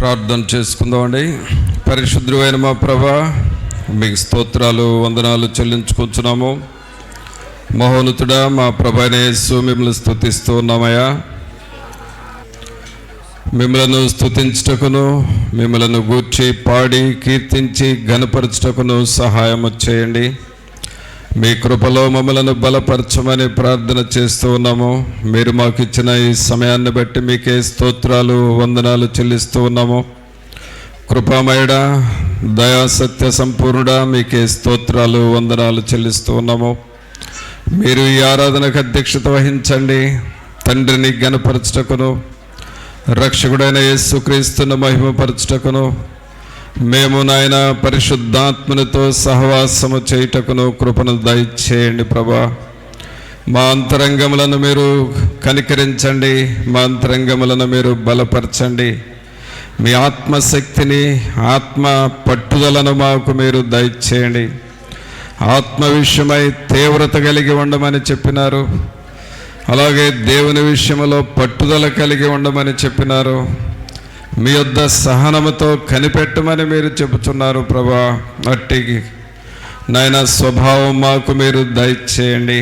ప్రార్థన చేసుకుందామండి. పరిశుద్ధుడైన మా ప్రభా, మీకు స్తోత్రాలు వందనాలు చెల్లించుకుంటున్నాము. మహోన్నతుడా మా ప్రభైన యేసు, మిమ్మల్ని స్తుతిస్తూ ఉన్నామయ్యా. మిమ్మలను స్తుతించుటకును, మిమ్మలను గూర్చి పాడి కీర్తించి ఘనపరచుటకును సహాయం చేయండి. మీ కృపలో మమ్మలను బలపరచమని ప్రార్థన చేస్తూ ఉన్నాము. మీరు మాకు ఇచ్చిన ఈ సమయాన్ని బట్టి మీకే స్తోత్రాలు వందనాలు చెల్లిస్తూ ఉన్నాము. కృపామయుడా, దయా సత్య సంపూర్ణుడా, మీకే స్తోత్రాలు వందనాలు చెల్లిస్తూ ఉన్నాము. మీరు ఈ ఆరాధనకు అధ్యక్షత వహించండి. తండ్రిని ఘనపరచుటకును, రక్షకుడైన యేసుక్రీస్తును మహిమపరచుటకును, మేము నాయన పరిశుద్ధాత్మనితో సహవాసము చేయుటకును కృపను దయచేయండి ప్రభా. మా అంతరంగములను మీరు కనికరించండి, మా అంతరంగములను మీరు బలపరచండి. మీ ఆత్మశక్తిని, ఆత్మ పట్టుదలను మాకు మీరు దయచేయండి. ఆత్మ విషయమై తీవ్రత కలిగి ఉండమని చెప్పినారు, అలాగే దేవుని విషయంలో పట్టుదల కలిగి ఉండమని చెప్పినారు. మీ యొద్ద సహనముతో కనిపెట్టమని మీరు చెబుతున్నారు ప్రభా. అట్టి నాయన స్వభావం మాకు మీరు దయచేయండి.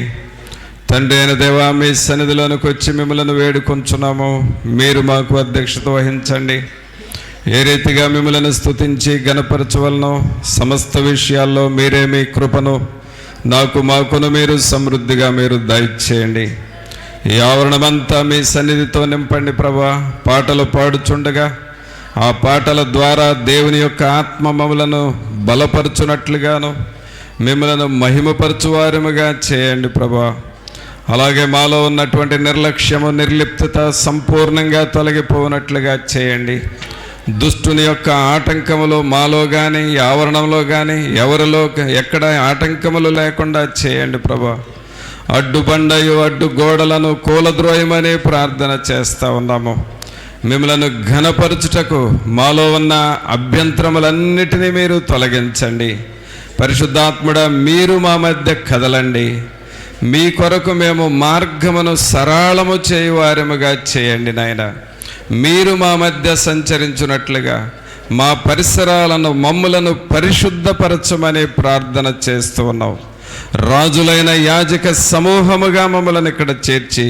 తండ్రి అయిన దేవా, మీ సన్నిధిలోనికి వచ్చి మిమ్మల్ని వేడుకొంచున్నాము. మీరు మాకు అధ్యక్షత వహించండి. ఏ రీతిగా మిమ్మల్ని స్తుతించి ఘనపరచవలనో సమస్త విషయాల్లో మీరే మీ కృపను మాకును మీరు సమృద్ధిగా మీరు దయచేయండి. ఈ ఆవరణమంతా మీ సన్నిధితో నింపండి ప్రభా. పాటలు పాడుచుండగా ఆ పాటల ద్వారా దేవుని యొక్క ఆత్మ మమ్మలను బలపరచునట్లుగాను, మిమ్మలను మహిమపరచువారముగా చేయండి ప్రభా. అలాగే మాలో ఉన్నటువంటి నిర్లక్ష్యము, నిర్లిప్తత సంపూర్ణంగా తొలగిపోనట్లుగా చేయండి. దుష్టుని యొక్క ఆటంకములు మాలో కానీ, ఈ ఆవరణంలో కానీ ఎవరిలో ఎక్కడ ఆటంకములు లేకుండా చేయండి ప్రభా. అడ్డుబండయు అడ్డు గోడలను కూలద్రోయమని ప్రార్థన చేస్తూ ఉన్నాము. మిమ్మలను ఘనపరచుటకు మాలో ఉన్న అభ్యంతరములన్నిటినీ మీరు తొలగించండి. పరిశుద్ధాత్ముడా, మీరు మా మధ్య కదలండి. మీ కొరకు మేము మార్గమును సరళము చేయువారముగా చేయండి నాయన. మీరు మా మధ్య సంచరించున్నట్లుగా మా పరిసరాలను, మమ్ములను పరిశుద్ధపరచమని ప్రార్థన చేస్తూ ఉన్నాం. రాజులైన యాజక సమూహముగా మమ్మల్ని ఇక్కడ చేర్చి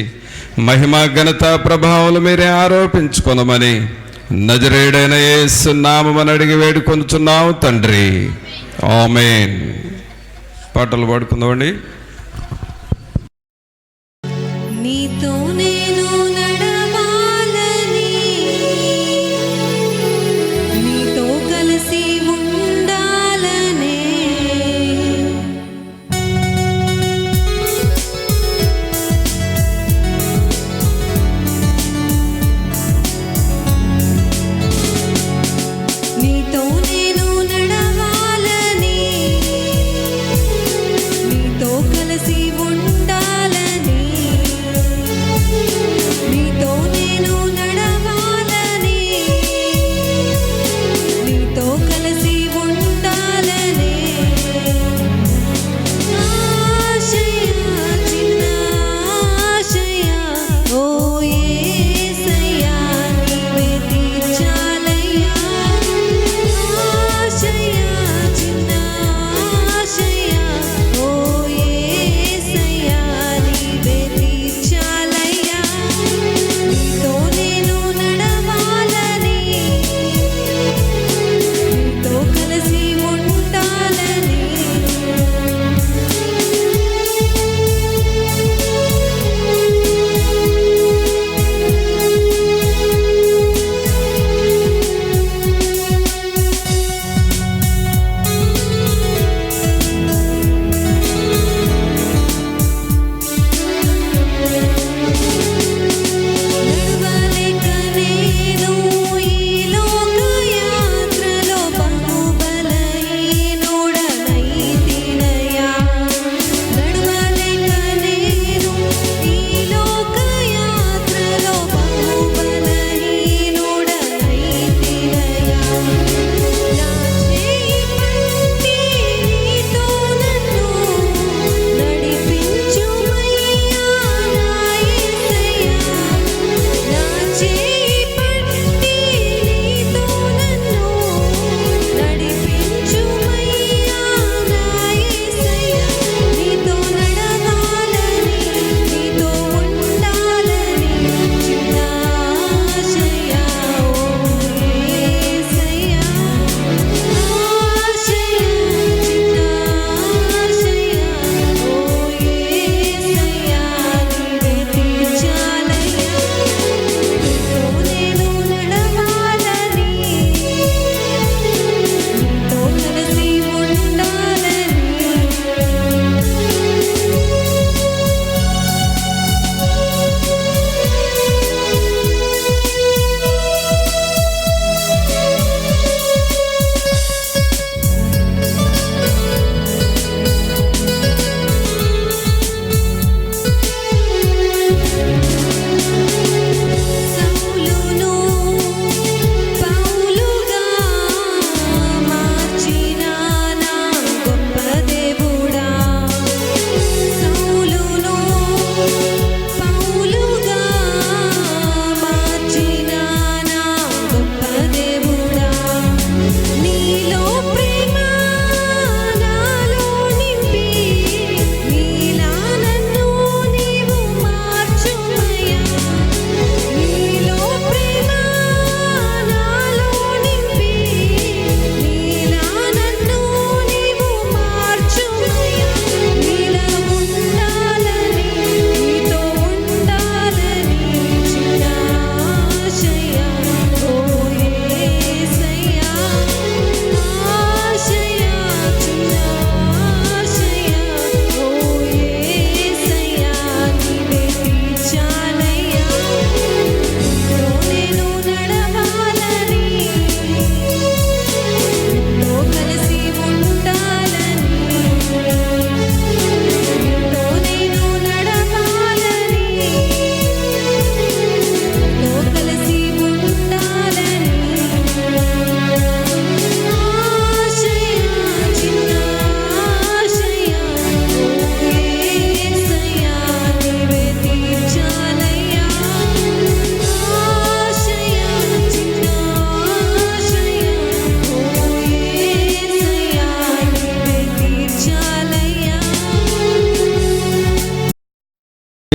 మహిమా ఘనత ప్రభావాలు మీరే ఆరోపించుకొనమని నజరేయుడైన యేసు నామమున అడిగి వేడుకొనుచున్నాము తండ్రి, ఆమేన్. పాటలు పాడుకుందామండి. నీతో నేను నడవాలని, నీతో కలిసి ఉండాలని, నీతో నేను నడవాలని, నీతో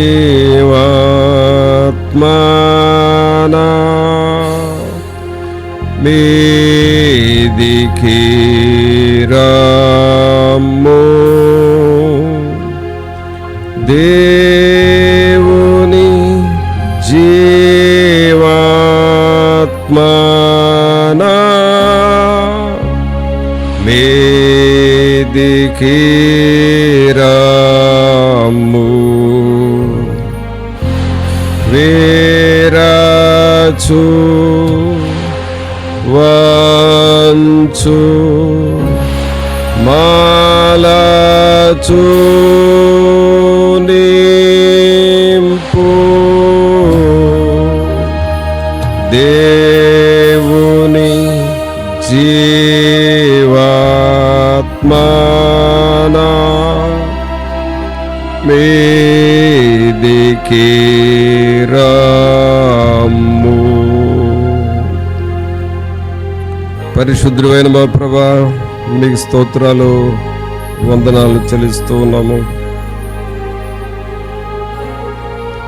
జీవాత్మానా మీదికి రమ్ము, దేవుని జీవాత్మానా మీదికి రమ్ము. వీరచు వంచు మాలచు నింపు, దేవుని జీవాత్మానా మీదికి రమ్ము. పరిశుద్ధుడైన మా ప్రభా, మీకు స్తోత్రాలు వందనాలు చెల్లిస్తూ ఉన్నాము.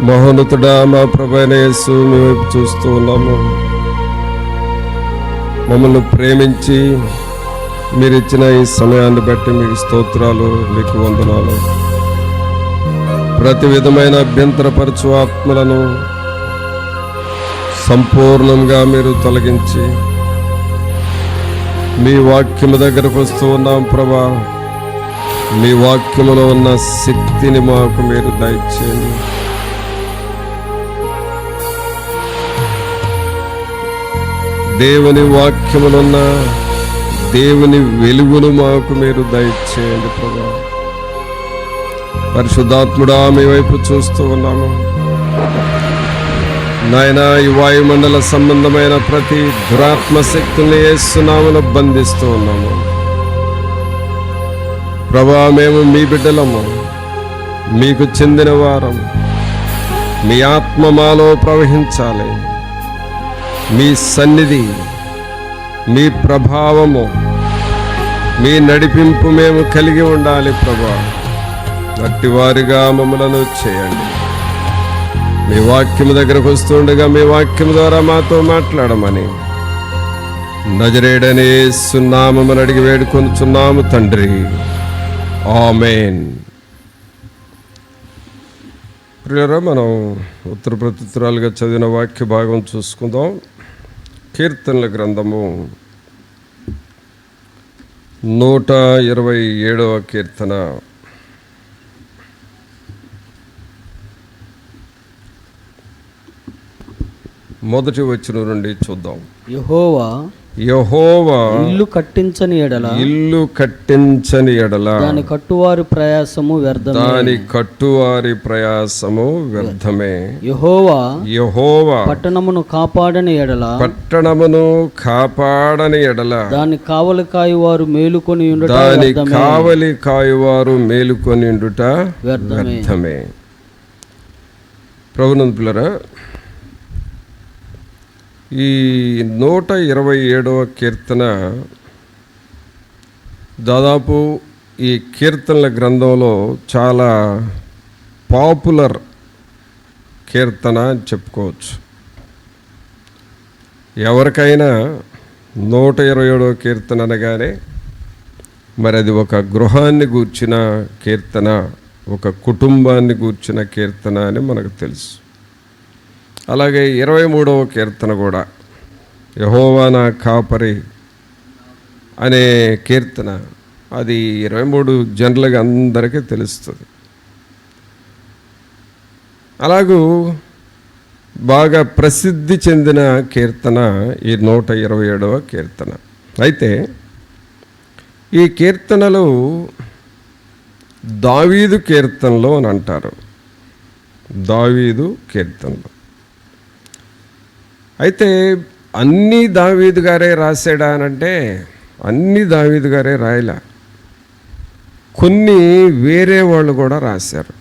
మహోన్నతుడా మా ప్రభు అయిన యేసు, మీ వైపు చూస్తూ ఉన్నాము. మమ్మల్ని ప్రేమించి మీరు ఇచ్చిన ఈ సమయాన్ని బట్టి మీకు స్తోత్రాలు, మీకు వందనాలు. ప్రతి విధమైన అభ్యంతరపరచు ఆత్మలను సంపూర్ణంగా మీరు తొలగించి మీ వాక్యము దగ్గరకు వస్తూ ఉన్నాం ప్రభా. మీ వాక్యములో ఉన్న శక్తిని మాకు మీరు దయచేయండి. దేవుని వాక్యములున్న దేవుని వెలుగును మాకు మీరు దయచేయండి ప్రభా. పరిశుద్ధాత్ముడా, మీ వైపు చూస్తూ ఉన్నాము నాయనా. ఈ వాయుమండల సంబంధమైన ప్రతి దురాత్మ శక్తుల్ని యేసు నామమున బంధిస్తూ ఉన్నాము ప్రభా. మేము మీ బిడ్డలము, మీకు చెందిన వారం. మీ ఆత్మ మాలో ప్రవహించాలి. మీ సన్నిధి, మీ ప్రభావము, మీ నడిపింపు మేము కలిగి ఉండాలి ప్రభా. అట్టివారిగా మమ్మలను చేయండి. మీ వాక్యము దగ్గరకు వస్తుండగా మీ వాక్యం ద్వారా మాతో మాట్లాడమని నజరేయుడైన యేసు నామమున అడిగి వేడుకొనుచున్నాము తండ్రి, ఆమేన్. ప్రియులారా, మనం ఉత్తర ప్రత్యుత్తరాలుగా చదివిన వాక్య భాగం చూసుకుందాం. కీర్తనల గ్రంథము 127వ కీర్తన. మొదటి వచనం నుండి చూద్దాం. యెహోవా ఇల్లు కట్టించని ఎడల దాని కట్టువారి ప్రయాసము వ్యర్థమే. యెహోవా పట్టణమును కాపాడని ఎడల దాని కావలి కాయువారు మేలుకొని ఉండుట వ్యర్థమే. ప్రభునందు పిల్లరా, ఈ 127వ కీర్తన దాదాపు ఈ కీర్తనల గ్రంథంలో చాలా పాపులర్ కీర్తన అని చెప్పుకోవచ్చు. ఎవరికైనా 127వ కీర్తన అనగానే మరి అది ఒక గృహాన్ని గూర్చిన కీర్తన, ఒక కుటుంబాన్ని గూర్చిన కీర్తన అని మనకు తెలుసు. అలాగే 23వ కీర్తన కూడా యెహోవా నా కాపరి అనే కీర్తన, అది 23 జనరల్గా అందరికీ తెలుస్తుంది. అలాగూ బాగా ప్రసిద్ధి చెందిన కీర్తన ఈ 127వ కీర్తన. అయితే ఈ కీర్తనలు దావీదు కీర్తనలు అని అంటారు. దావీదు కీర్తనలు. అయితే అన్నీ దావీదు గారే రాశాడా అనంటే అన్నీ దావీదు గారే రాయలా. కొన్ని వేరే వాళ్ళు కూడా రాశారు.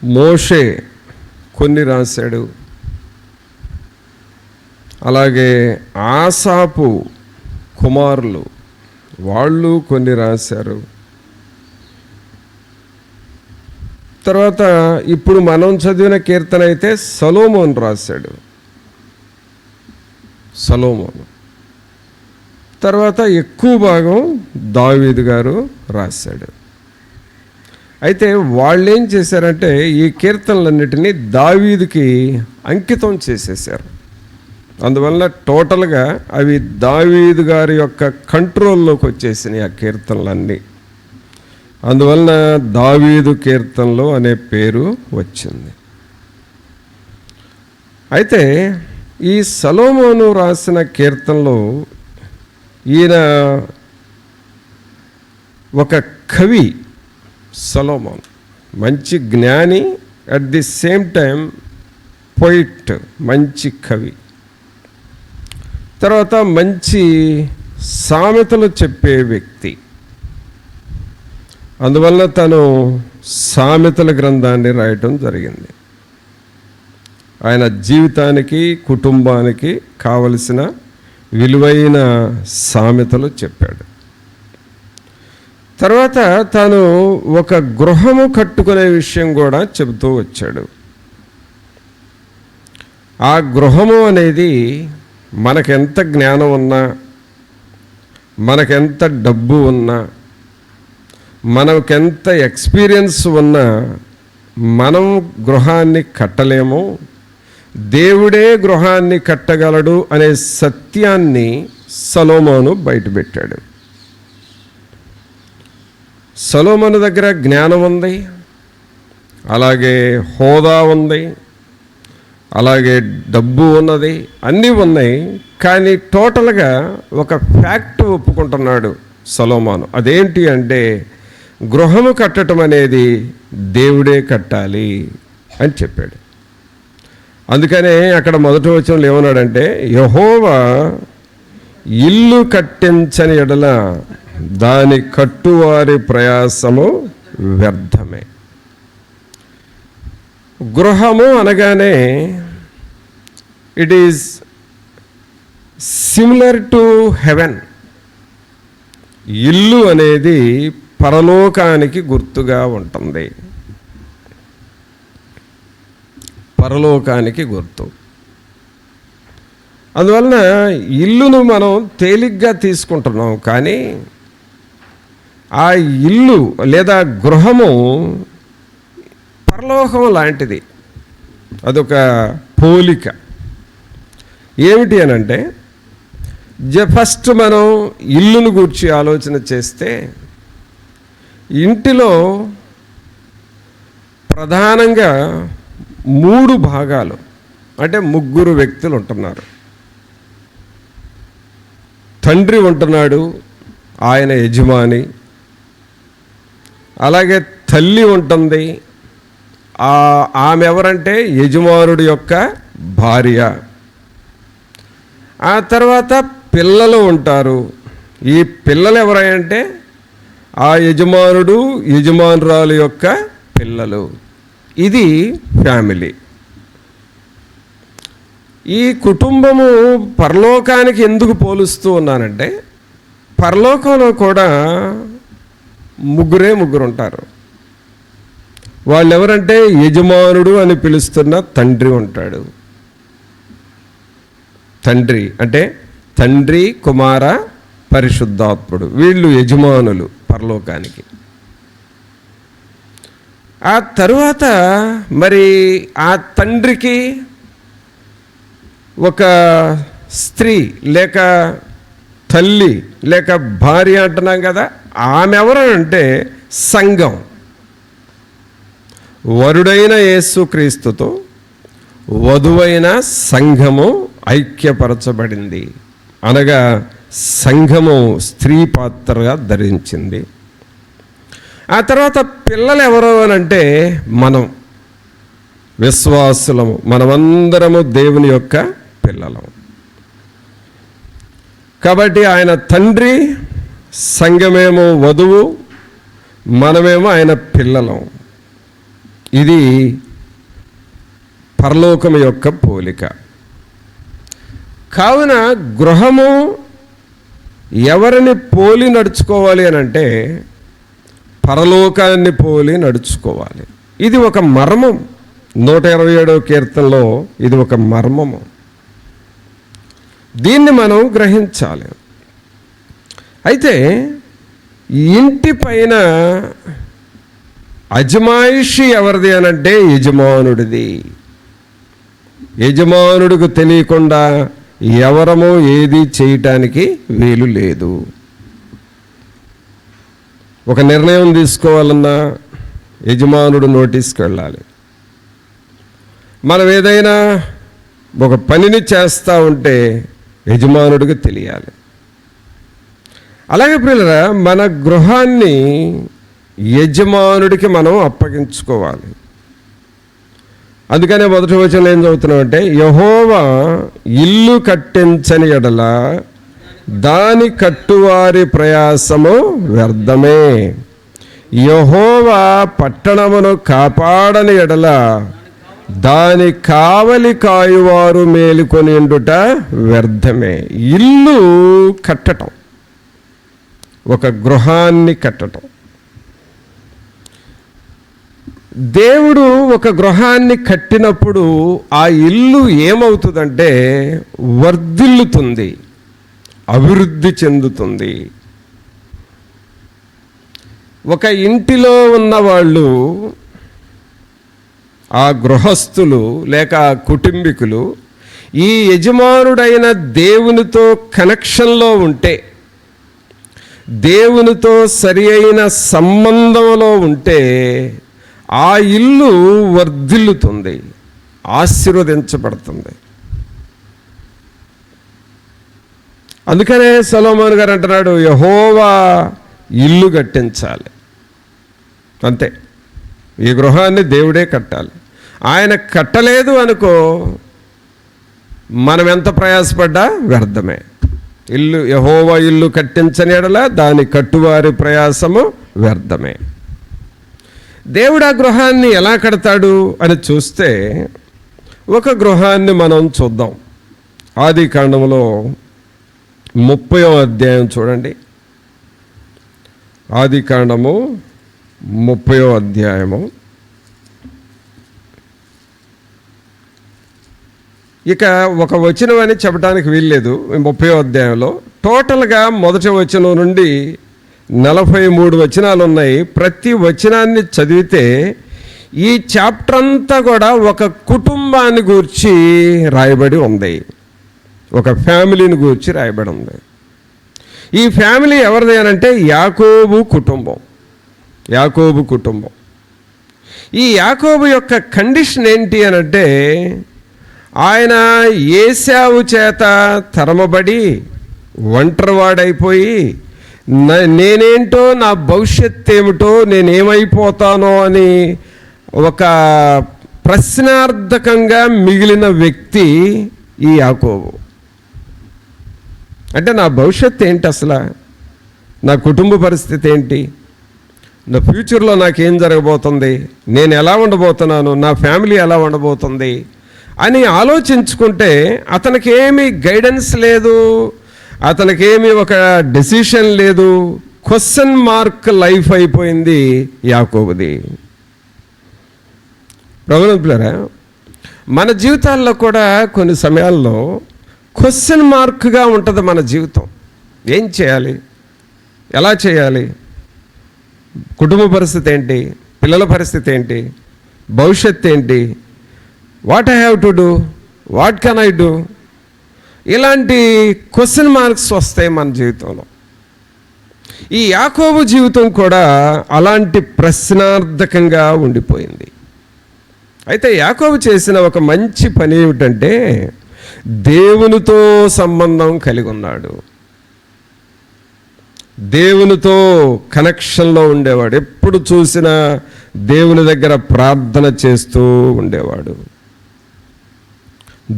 మోషే కొన్ని రాశాడు. అలాగే ఆసాపు కుమారులు వాళ్ళు కొన్ని రాశారు. తర్వాత ఇప్పుడు మనం చదివిన కీర్తన అయితే సొలొమోను రాశాడు. సొలొమోను తర్వాత ఎక్కువ భాగం దావీదు గారు రాశాడు. అయితే వాళ్ళు ఏం చేశారంటే ఈ కీర్తనలన్నిటినీ దావీదుకి అంకితం చేసేసారు. అందువల్ల టోటల్గా అవి దావీదు గారి యొక్క కంట్రోల్లోకి వచ్చేసినాయి ఆ కీర్తనలన్నీ. అందువలన దావీదు కీర్తనలు అనే పేరు వచ్చింది. అయితే ఈ సొలొమోను రాసిన కీర్తనలో ఈయన ఒక కవి. సొలొమోను మంచి జ్ఞాని, at the same time poet, మంచి కవి. తర్వాత మంచి సామెతలు చెప్పే వ్యక్తి. అందువల్ల తను సామెతల గ్రంథాన్ని రాయటం జరిగింది. ఆయన జీవితానికి కుటుంబానికి కావలసిన విలువైన సామెతలు చెప్పాడు. తర్వాత తను ఒక గృహము కట్టుకునే విషయం కూడా చెబుతూ వచ్చాడు. ఆ గృహము అనేది మనకెంత జ్ఞానం ఉన్నా, మనకెంత డబ్బు ఉన్నా, మనకెంత ఎక్స్పీరియన్స్ ఉన్నా మనం గృహాన్ని కట్టలేము. దేవుడే గృహాన్ని కట్టగలడు అనే సత్యాన్ని సొలొమోను బయటపెట్టాడు. సొలొమోను దగ్గర జ్ఞానం ఉంది, అలాగే హోదా ఉంది, అలాగే డబ్బు ఉన్నది, అన్నీ ఉన్నాయి. కానీ టోటల్గా ఒక ఫ్యాక్ట్ ఒప్పుకుంటున్నాడు సొలొమోను. అదేంటి అంటే గృహము కట్టడం అనేది దేవుడే కట్టాలి అని చెప్పాడు. అందుకనే అక్కడ మొదటి వచనంలో ఏమన్నాడంటే, యెహోవా ఇల్లు కట్టించని ఎడల దాని కట్టువారి ప్రయాసము వ్యర్థమే. గృహము అనగానే it is similar to heaven. ఇల్లు అనేది పరలోకానికి గుర్తుగా ఉంటుంది. పరలోకానికి గుర్తు. అందువలన ఇల్లును మనం తేలిగ్గా తీసుకుంటున్నాం, కానీ ఆ ఇల్లు లేదా గృహము పరలోకం లాంటిది. అదొక పోలిక. ఏమిటి అనంటే, ఫస్ట్ మనం ఇల్లును గూర్చి ఆలోచన చేస్తే ఇంటిలో ప్రధానంగా 3 భాగాలు, అంటే 3 వ్యక్తులు ఉంటున్నారు. తండ్రి ఉంటున్నాడు, ఆయన యజమాని. అలాగే తల్లి ఉంటుంది, ఆమె ఎవరంటే యజమానుడి యొక్క భార్య. ఆ తర్వాత పిల్లలు ఉంటారు. ఈ పిల్లలు ఎవరంటే ఆ యజమానుడు, యజమానురాలు యొక్క పిల్లలు. ఇది ఫ్యామిలీ. ఈ కుటుంబము పరలోకానికి ఎందుకు పోలుస్తూ ఉన్నానంటే, పరలోకంలో కూడా 3 ఉంటారు. వాళ్ళు ఎవరంటే యజమానుడు అని పిలుస్తున్న తండ్రి ఉంటాడు. తండ్రి అంటే తండ్రి, కుమార, పరిశుద్ధాత్ముడు. వీళ్ళు యజమానులు పరలోకానికి. ఆ తరువాత మరి ఆ తండ్రికి ఒక స్త్రీ లేక తల్లి లేక భార్య అంటున్నాం కదా, ఆమె ఎవరంటే సంఘం. వరుడైన యేసుక్రీస్తుతో వధువైన సంఘము ఐక్యపరచబడింది. అనగా సంఘము స్త్రీ పాత్రగా ధరించింది. ఆ తర్వాత పిల్లలు ఎవరు అనంటే మనం విశ్వాసులము, మనమందరము దేవుని యొక్క పిల్లలము. కాబట్టి ఆయన తండ్రి, సంఘమేమో వధువు, మనమేమో ఆయన పిల్లలం. ఇది పరలోకం యొక్క పోలిక. కావున గృహము ఎవరిని పోలి నడుచుకోవాలి అని అంటే పరలోకాన్ని పోలి నడుచుకోవాలి. ఇది ఒక మర్మం. 127వ కీర్తనలో ఇది ఒక మర్మము. దీన్ని మనం గ్రహించాలి. అయితే ఇంటి పైన అజమాయిషి ఎవరిది అనంటే యజమానుడిది. యజమానుడికి తెలియకుండా ఎవరమో ఏది చేయటానికి వీలు లేదు. ఒక నిర్ణయం తీసుకోవాలన్నా యజమానుడు నోటీస్కి వెళ్ళాలి. మనం ఏదైనా ఒక పనిని చేస్తూ ఉంటే యజమానుడికి తెలియాలి. అలాగే ప్రియులారా, మన గృహాన్ని యజమానుడికి మనం అప్పగించుకోవాలి. అందుకనే మొదటి వచనంలో ఏం చదువుతున్నామంటే, యెహోవా ఇల్లు కట్టించని ఎడల దాని కట్టువారి ప్రయాసము వ్యర్థమే. యెహోవా పట్టణమును కాపాడని ఎడల దాని కావలి కాయువారు మేలుకొనిండుట వ్యర్థమే. ఇల్లు కట్టటం, ఒక గృహాన్ని కట్టటం. దేవుడు ఒక గృహాన్ని కట్టినప్పుడు ఆ ఇల్లు ఏమవుతుందంటే వర్ధిల్లుతుంది, అభివృద్ధి చెందుతుంది. ఒక ఇంటిలో ఉన్నవాళ్ళు, ఆ గృహస్థులు లేక ఆ కుటుంబీకులు ఈ యజమానుడైన దేవునితో కనెక్షన్లో ఉంటే, దేవునితో సరి అయిన సంబంధంలో ఉంటే ఆ ఇల్లు వర్ధిల్లుతుంది, ఆశీర్వదించబడుతుంది. అందుకనే సొలొమోను గారు అంటున్నాడు, యెహోవా ఇల్లు కట్టించాలి. అంతే, ఈ గృహాన్ని దేవుడే కట్టాలి. ఆయన కట్టలేదు అనుకో, మనం ఎంత ప్రయాసపడ్డా వ్యర్థమే. ఇల్లు యెహోవా ఇల్లు కట్టించని ఎడల దాని కట్టువారి ప్రయాసము వ్యర్థమే. దేవుడు ఆ గృహాన్ని ఎలా కడతాడు అని చూస్తే ఒక గృహాన్ని మనం చూద్దాం. ఆదికాండములో 30వ అధ్యాయం చూడండి. ఆదికాండము 30వ అధ్యాయము. ఇక ఒక వచనం అని చెప్పడానికి వీల్లేదు 30వ అధ్యాయంలో. టోటల్గా మొదటి వచనం నుండి 43 వచనాలు ఉన్నాయి. ప్రతి వచనాన్ని చదివితే ఈ చాప్టర్ అంతా కూడా ఒక కుటుంబాన్ని గూర్చి రాయబడి ఉంది, ఒక ఫ్యామిలీని గూర్చి రాయబడి ఉంది. ఈ ఫ్యామిలీ ఎవరిది అనంటే యాకోబు కుటుంబం. యాకోబు కుటుంబం. ఈ యాకోబు యొక్క కండిషన్ ఏంటి అనంటే, ఆయన ఏశావు చేత తరమబడి ఒంటరివాడైపోయి నేనేంటో, నా భవిష్యత్తు ఏమిటో, నేనేమైపోతానో అని ఒక ప్రశ్నార్థకంగా మిగిలిన వ్యక్తి ఈ యాకోబు. అంటే నా భవిష్యత్తు ఏంటి, అసలు నా కుటుంబ పరిస్థితి ఏంటి, నా ఫ్యూచర్లో నాకేం జరగబోతుంది, నేను ఎలా ఉండబోతున్నాను, నా ఫ్యామిలీ ఎలా ఉండబోతుంది అని ఆలోచించుకుంటే అతనికి ఏమీ గైడెన్స్ లేదు, అతనికి ఏమీ ఒక డెసిషన్ లేదు. క్వశ్చన్ మార్క్ లైఫ్ అయిపోయింది యాకోబుది. ప్రభువులారా, మన జీవితాల్లో కూడా కొన్ని సమయాల్లో క్వశ్చన్ మార్క్గా ఉంటుంది మన జీవితం. ఏం చేయాలి, ఎలా చేయాలి, కుటుంబ పరిస్థితి ఏంటి, పిల్లల పరిస్థితి ఏంటి, భవిష్యత్తు ఏంటి, what I have to do, what can I do, ఇలాంటి క్వశ్చన్ మార్క్స్ వస్తాయి మన జీవితంలో. ఈ యాకోబు జీవితం కూడా అలాంటి ప్రశ్నార్థకంగా ఉండిపోయింది. అయితే యాకోబు చేసిన ఒక మంచి పని ఏమిటంటే దేవునితో సంబంధం కలిగి ఉన్నాడు, దేవునితో కనెక్షన్లో ఉండేవాడు. ఎప్పుడు చూసినా దేవుని దగ్గర ప్రార్థన చేస్తూ ఉండేవాడు,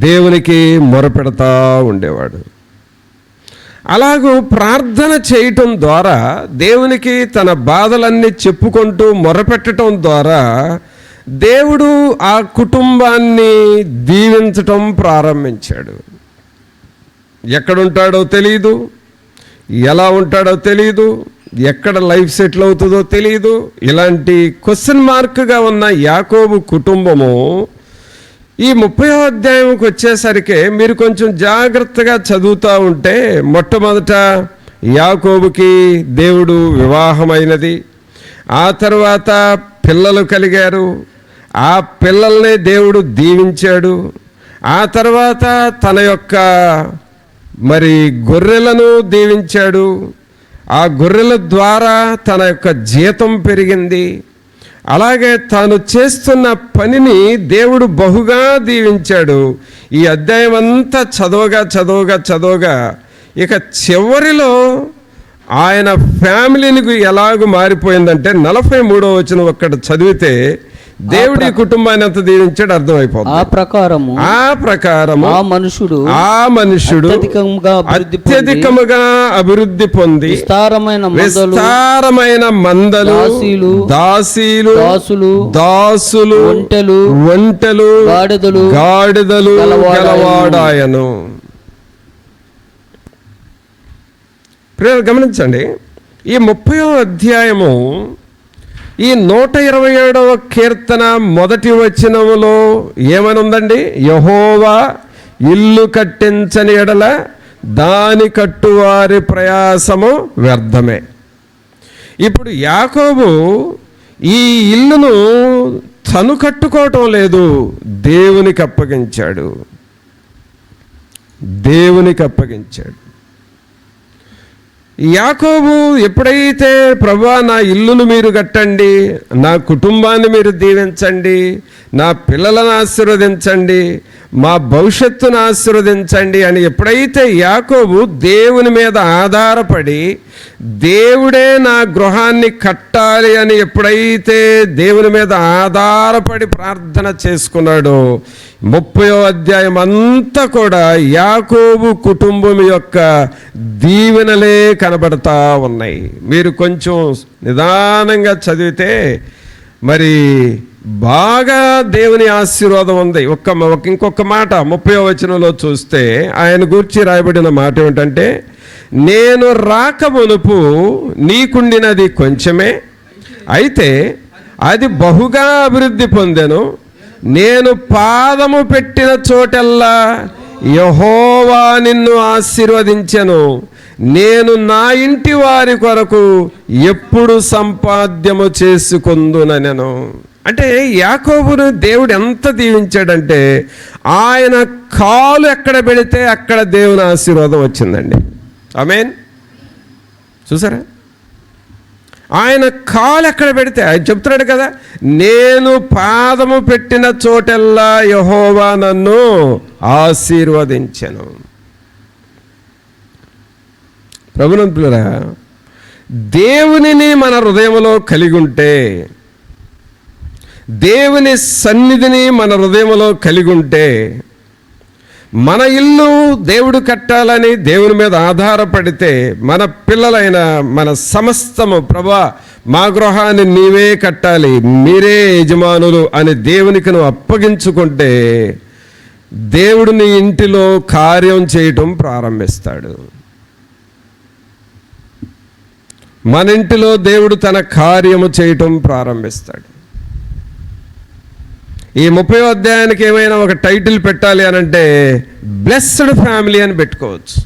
దేవునికి మొరపెడతా ఉండేవాడు. అలాగూ ప్రార్థన చేయటం ద్వారా, దేవునికి తన బాధలన్నీ చెప్పుకుంటూ మొరపెట్టడం ద్వారా దేవుడు ఆ కుటుంబాన్ని దీవించటం ప్రారంభించాడు. ఎక్కడుంటాడో తెలియదు, ఎలా ఉంటాడో తెలియదు, ఎక్కడ లైఫ్ సెటిల్ అవుతుందో తెలియదు. ఇలాంటి క్వశ్చన్ మార్క్గా ఉన్న యాకోబు కుటుంబము ఈ 30వ అధ్యాయంకి వచ్చేసరికి మీరు కొంచెం జాగ్రత్తగా చదువుతూ ఉంటే, మొట్టమొదట యాకోబుకి దేవుడు వివాహమైనది, ఆ తర్వాత పిల్లలు కలిగారు, ఆ పిల్లల్ని దేవుడు దీవించాడు, ఆ తర్వాత తన యొక్క గొర్రెలను దీవించాడు, ఆ గొర్రెల ద్వారా తన యొక్క జీతం పెరిగింది, అలాగే తాను చేస్తున్న పనిని దేవుడు బహుగా దీవించాడు. ఈ అధ్యాయం అంతా చదవగా ఇక చివరిలో ఆయన ఫ్యామిలీకి ఎలాగూ మారిపోయిందంటే 43వ వచనం ఒక్కటి చదివితే దేవుడి కుటుంబాన్ని అంత దీవించాడు అర్థమైపోతుంది. ఆ ప్రకారము ఆ మనుషుడు అత్యధికముగా అభివృద్ధి పొంది విస్తారమైన మందలు, దాసులు, ఒంటెలు, గాడిదలు గలవాడాయను. గమనించండి, ఈ 30వ అధ్యాయము ఈ 127వ కీర్తన మొదటి వచనములో ఏమని ఉందండి? యెహోవా ఇల్లు కట్టించని ఎడల దాని కట్టువారి ప్రయాసము వ్యర్థమే. ఇప్పుడు యాకోబు ఈ ఇల్లును తను కట్టుకోవటం లేదు, దేవునికి అప్పగించాడు. యాకోబు ఎప్పుడైతే ప్రభువా నా ఇల్లును మీరు కట్టండి, నా కుటుంబాన్ని మీరు దీవించండి, నా పిల్లలను ఆశీర్వదించండి, మా భవిష్యత్తును ఆశీర్వదించండి అని ఎప్పుడైతే యాకోబు దేవుని మీద ఆధారపడి దేవుడే నా గృహాన్ని కట్టాలి అని ఎప్పుడైతే దేవుని మీద ఆధారపడి ప్రార్థన చేసుకున్నాడో 30వ అధ్యాయం అంతా కూడా యాకోబు కుటుంబం యొక్క దీవెనలే కనబడతా ఉన్నాయి. మీరు కొంచెం నిదానంగా చదివితే బాగా దేవుని ఆశీర్వాదం ఉంది. ఇంకొక మాట 30వ వచనంలో చూస్తే ఆయన గూర్చి రాయబడిన మాట ఏమిటంటే, నేను రాకమునుపు నీకుండినది కొంచెమే, అయితే అది బహుగా అభివృద్ధి పొందెను. నేను పాదము పెట్టిన చోటెల్లా యెహోవా నిన్ను ఆశీర్వదించెను. నేను నా ఇంటి వారి కొరకు ఎప్పుడు సంపాద్యము చేసుకొందునెను. అంటే యాకోబును దేవుడు ఎంత దీవించాడంటే ఆయన కాలు ఎక్కడ పెడితే అక్కడ దేవుని ఆశీర్వాదం వచ్చిందండి. ఆమేన్. చూసారా, ఆయన కాలు ఎక్కడ పెడితే ఆయన చెప్తున్నాడు కదా, నేను పాదము పెట్టిన చోటెల్లా యెహోవా నన్ను ఆశీర్వదించెను. ప్రభునంతులారా, దేవునిని మన హృదయంలో కలిగి ఉంటే, దేవుని సన్నిధిని మన హృదయంలో కలిగి ఉంటే, మన ఇల్లు దేవుడు కట్టాలని దేవుని మీద ఆధారపడితే, మన పిల్లలైన మన సమస్తము ప్రభువా మా గృహాన్ని నీవే కట్టాలి, మీరే యజమానులు అని దేవునికి నువ్వు అప్పగించుకుంటే దేవుడు నీ ఇంటిలో కార్యం చేయటం ప్రారంభిస్తాడు. మన ఇంటిలో దేవుడు తన కార్యము చేయటం ప్రారంభిస్తాడు. ఈ 30వ అధ్యాయానికి ఏమైనా ఒక టైటిల్ పెట్టాలి అని అంటే బ్లెస్డ్ ఫ్యామిలీ అని పెట్టుకోవచ్చు.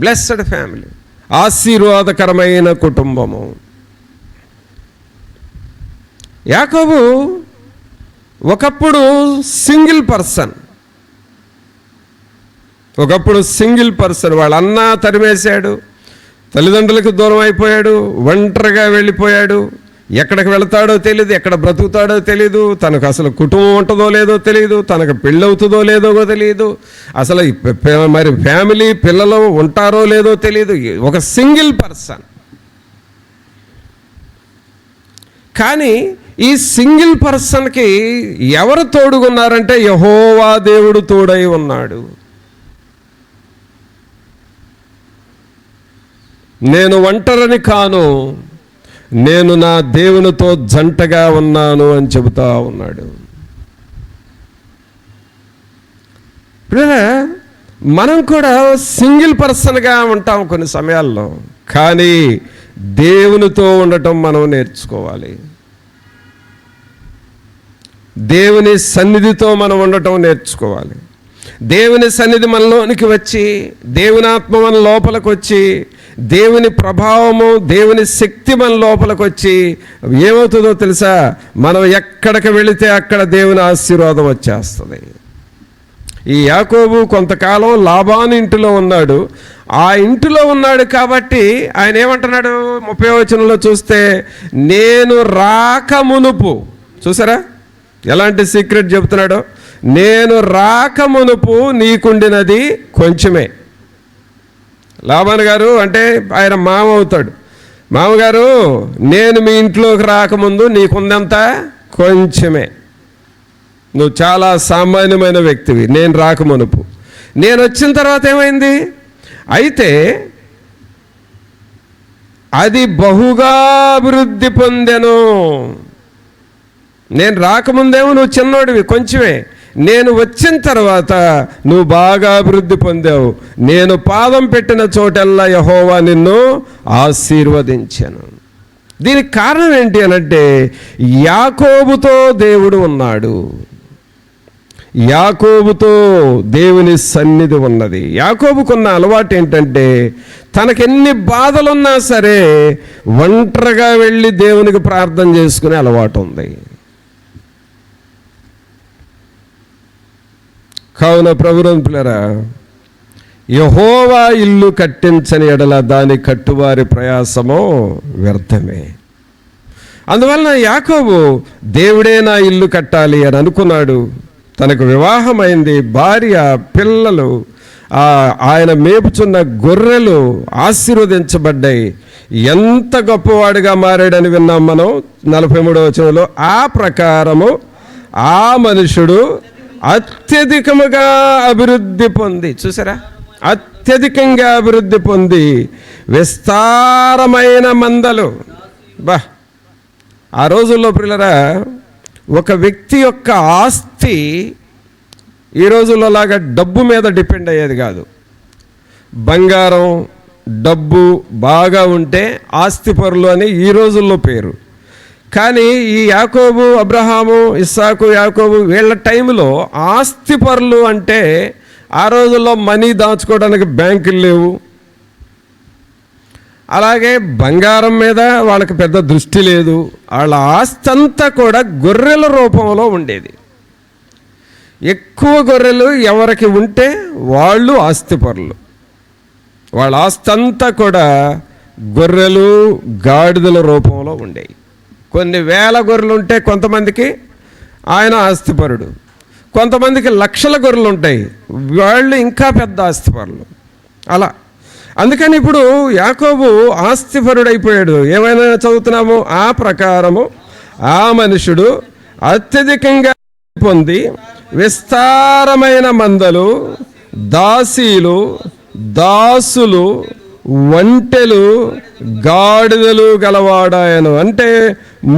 బ్లెస్డ్ ఫ్యామిలీ, ఆశీర్వాదకరమైన కుటుంబము. యాకోబు ఒకప్పుడు సింగిల్ పర్సన్. వాళ్ళ అన్న తరిమేశాడు, తల్లిదండ్రులకు దూరం అయిపోయాడు, ఒంటరిగా వెళ్ళిపోయాడు, ఎక్కడికి వెళతాడో తెలియదు, ఎక్కడ బ్రతుకుతాడో తెలియదు, తనకు అసలు కుటుంబం ఉంటుందో లేదో తెలియదు, తనకు పెళ్ళవుతుందో లేదో తెలియదు, అసలు ఫ్యామిలీ పిల్లలు ఉంటారో లేదో తెలియదు. ఒక సింగిల్ పర్సన్. కానీ ఈ సింగిల్ పర్సన్కి ఎవరు తోడుగున్నారంటే యెహోవా దేవుడు తోడై ఉన్నాడు. నేను ఒంటరిని కాను, నేను నా దేవునితో జంటగా ఉన్నాను అని చెబుతా ఉన్నాడు. మనం కూడా సింగిల్ పర్సన్గా ఉంటాం కొన్ని సమయాల్లో, కానీ దేవునితో ఉండటం మనం నేర్చుకోవాలి. దేవుని సన్నిధితో మనం ఉండటం నేర్చుకోవాలి. దేవుని సన్నిధి మనలోనికి వచ్చి, దేవుని ఆత్మ మన లోపలికి వచ్చి, దేవుని ప్రభావము, దేవుని శక్తి మన లోపలికి వచ్చి ఏమవుతుందో తెలుసా? మనం ఎక్కడికి వెళితే అక్కడ దేవుని ఆశీర్వాదం వచ్చేస్తుంది. ఈ యాకోబు కొంతకాలం లాబాను ఇంటిలో ఉన్నాడు. ఆ ఇంటిలో ఉన్నాడు కాబట్టి ఆయన ఏమంటున్నాడు? 30వ వచనంలో చూస్తే, నేను రాకమునుపు, చూసారా ఎలాంటి సీక్రెట్ చెబుతున్నాడో, నేను రాకమునుపు నీకుండినది కొంచెమే. లాబాను గారు అంటే ఆయన మామ అవుతాడు. మామగారు, నేను మీ ఇంట్లోకి రాకముందు నీకుందంత కొంచెమే. నువ్వు చాలా సామాన్యమైన వ్యక్తివి నేను రాకమునుపు. నేను వచ్చిన తర్వాత ఏమైంది? అయితే అది బహుగా అభివృద్ధి పొందెను. నేను రాకముందేమో నువ్వు చిన్నోడివి, కొంచెమే. నేను వచ్చిన తర్వాత నువ్వు బాగా అభివృద్ధి పొందావు. నేను పాదం పెట్టిన చోటల్లా యెహోవా నిన్ను ఆశీర్వదించాను. దీనికి కారణం ఏంటి అనంటే, యాకోబుతో దేవుడు ఉన్నాడు. యాకోబుతో దేవుని సన్నిధి ఉన్నది. యాకోబుకున్న అలవాటు ఏంటంటే, తనకెన్ని బాధలున్నా సరే ఒంటరిగా వెళ్ళి దేవునికి ప్రార్థన చేసుకునే అలవాటు ఉంది. కావున ప్రభువుని పిల్లరా, యెహోవా ఇల్లు కట్టించని ఎడల దాని కట్టువారి ప్రయాసము వ్యర్థమే. అందువలన యాకోబు దేవుడే నా ఇల్లు కట్టాలి అని అనుకున్నాడు. తనకు వివాహమైంది, భార్య, పిల్లలు, ఆయన మేపుచున్న గొర్రెలు ఆశీర్వదించబడ్డాయి. ఎంత గొప్పవాడిగా మారాడని విన్నాం మనం 43వ వచనంలో. ఆ ప్రకారము ఆ మనుషుడు అత్యధికముగా అభివృద్ధి పొంది, చూసారా, అత్యధికంగా అభివృద్ధి పొంది విస్తారమైన మందలు. ఆ రోజుల్లో ప్రియులరా, ఒక వ్యక్తి యొక్క ఆస్తి ఈ రోజుల్లో లాగా డబ్బు మీద డిపెండ్ అయ్యేది కాదు. బంగారం, డబ్బు బాగా ఉంటే ఆస్తిపరులు అని ఈ రోజుల్లో పేరు. కానీ ఈ యాకోబు, అబ్రహాము, ఇస్సాకు, యాకోబు వీళ్ళ టైంలో ఆస్తిపరులు అంటే ఆ రోజుల్లో మనీ దాచుకోవడానికి బ్యాంకులు లేవు. అలాగే బంగారం మీద వాళ్ళకి పెద్ద దృష్టి లేదు. వాళ్ళ ఆస్తి అంతా కూడా గొర్రెల రూపంలో ఉండేది. ఎక్కువ గొర్రెలు ఎవరికి ఉంటే వాళ్ళు ఆస్తిపరులు. వాళ్ళ ఆస్తి అంతా కూడా గొర్రెలు, గాడిదల రూపంలో ఉండేవి. కొన్ని వేల గొర్రెలు ఉంటే కొంతమందికి ఆయన ఆస్తిపరుడు, కొంతమందికి లక్షల గొర్రెలు ఉంటాయి, వాళ్ళు ఇంకా పెద్ద ఆస్తిపరులు. అలా అందుకని ఇప్పుడు యాకోబు ఆస్తిపరుడైపోయాడు. ఏమైనా చదువుతున్నాము, ఆ ప్రకారము ఆ మనుషుడు అత్యధికంగా పొంది విస్తారమైన మందలు, దాసీలు, దాసులు, ఒంటెలు, గాడిదలు గలవాడాయను. అంటే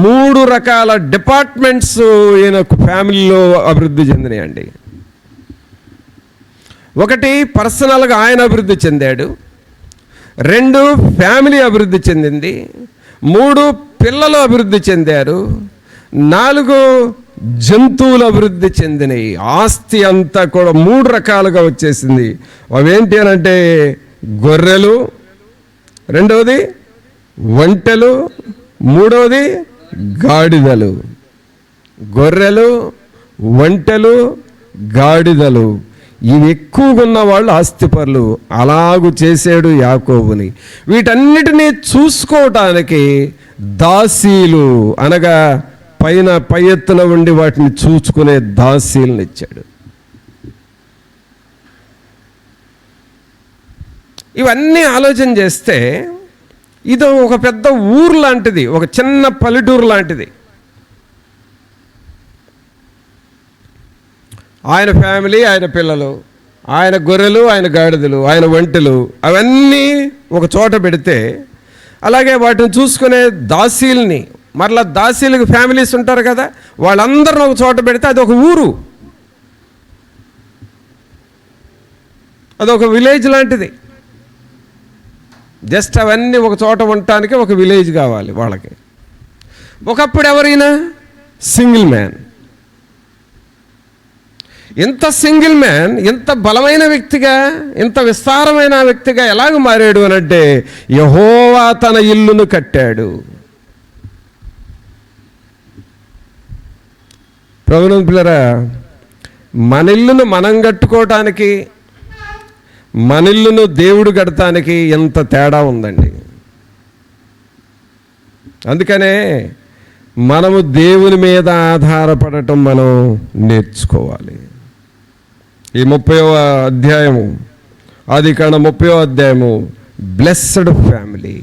3 రకాల డిపార్ట్మెంట్స్ ఈయన ఫ్యామిలీలో అభివృద్ధి చెందినాయండి. ఒకటి పర్సనల్గా ఆయన అభివృద్ధి చెందాడు, 2 ఫ్యామిలీ అభివృద్ధి చెందింది, 3 పిల్లలు అభివృద్ధి చెందారు, 4 జంతువులు అభివృద్ధి చెందినాయి. ఆస్తి అంతా కూడా 3 రకాలుగా వచ్చేసింది. అవేంటి అని అంటే, గొర్రెలు, 2వది ఒంటెలు, 3వది గాడిదలు. గొర్రెలు, ఒంటెలు, గాడిదలు ఇవి ఎక్కువగా ఉన్న వాళ్ళు ఆస్తిపరులు. అలాగూ చేసాడు యాకోబుని. వీటన్నిటినీ చూసుకోవటానికి దాసీలు, అనగా పై ఎత్తున ఉండి వాటిని చూసుకునే దాసీలను ఇచ్చాడు. ఇవన్నీ ఆలోచన చేస్తే ఇది ఒక పెద్ద ఊరు లాంటిది, ఒక చిన్న పల్లెటూరు లాంటిది. ఆయన ఫ్యామిలీ, ఆయన పిల్లలు, ఆయన గొర్రెలు, ఆయన గాడిదలు, ఆయన ఒంటెలు అవన్నీ ఒక చోట పెడితే, అలాగే వాటిని చూసుకునే దాసీల్ని, మరలా దాసీలకు ఫ్యామిలీస్ ఉంటారు కదా, వాళ్ళందరిని ఒక చోట పెడితే అది ఒక ఊరు, అదొక విలేజ్ లాంటిది. జస్ట్ అవన్నీ ఒక చోట ఉండటానికి ఒక విలేజ్ కావాలి వాళ్ళకి. ఒకప్పుడు ఎవరైనా సింగిల్ మ్యాన్. ఇంత సింగిల్ మ్యాన్ ఇంత బలమైన వ్యక్తిగా, ఇంత విస్తారమైన వ్యక్తిగా ఎలాగ మారాడు అని అంటే, యెహోవా తన ఇల్లును కట్టాడు. ప్రభువునందు పిల్లరా, మన ఇల్లును మనం కట్టుకోవటానికి, మన ఇల్లును దేవుడు కడటానికి ఎంత తేడా ఉందండి. అందుకనే మనము దేవుని మీద ఆధారపడటం మనం నేర్చుకోవాలి. ఈ 30వ అధ్యాయము, ఆదికాండం 30వ అధ్యాయము, బ్లెస్డ్ ఫ్యామిలీ,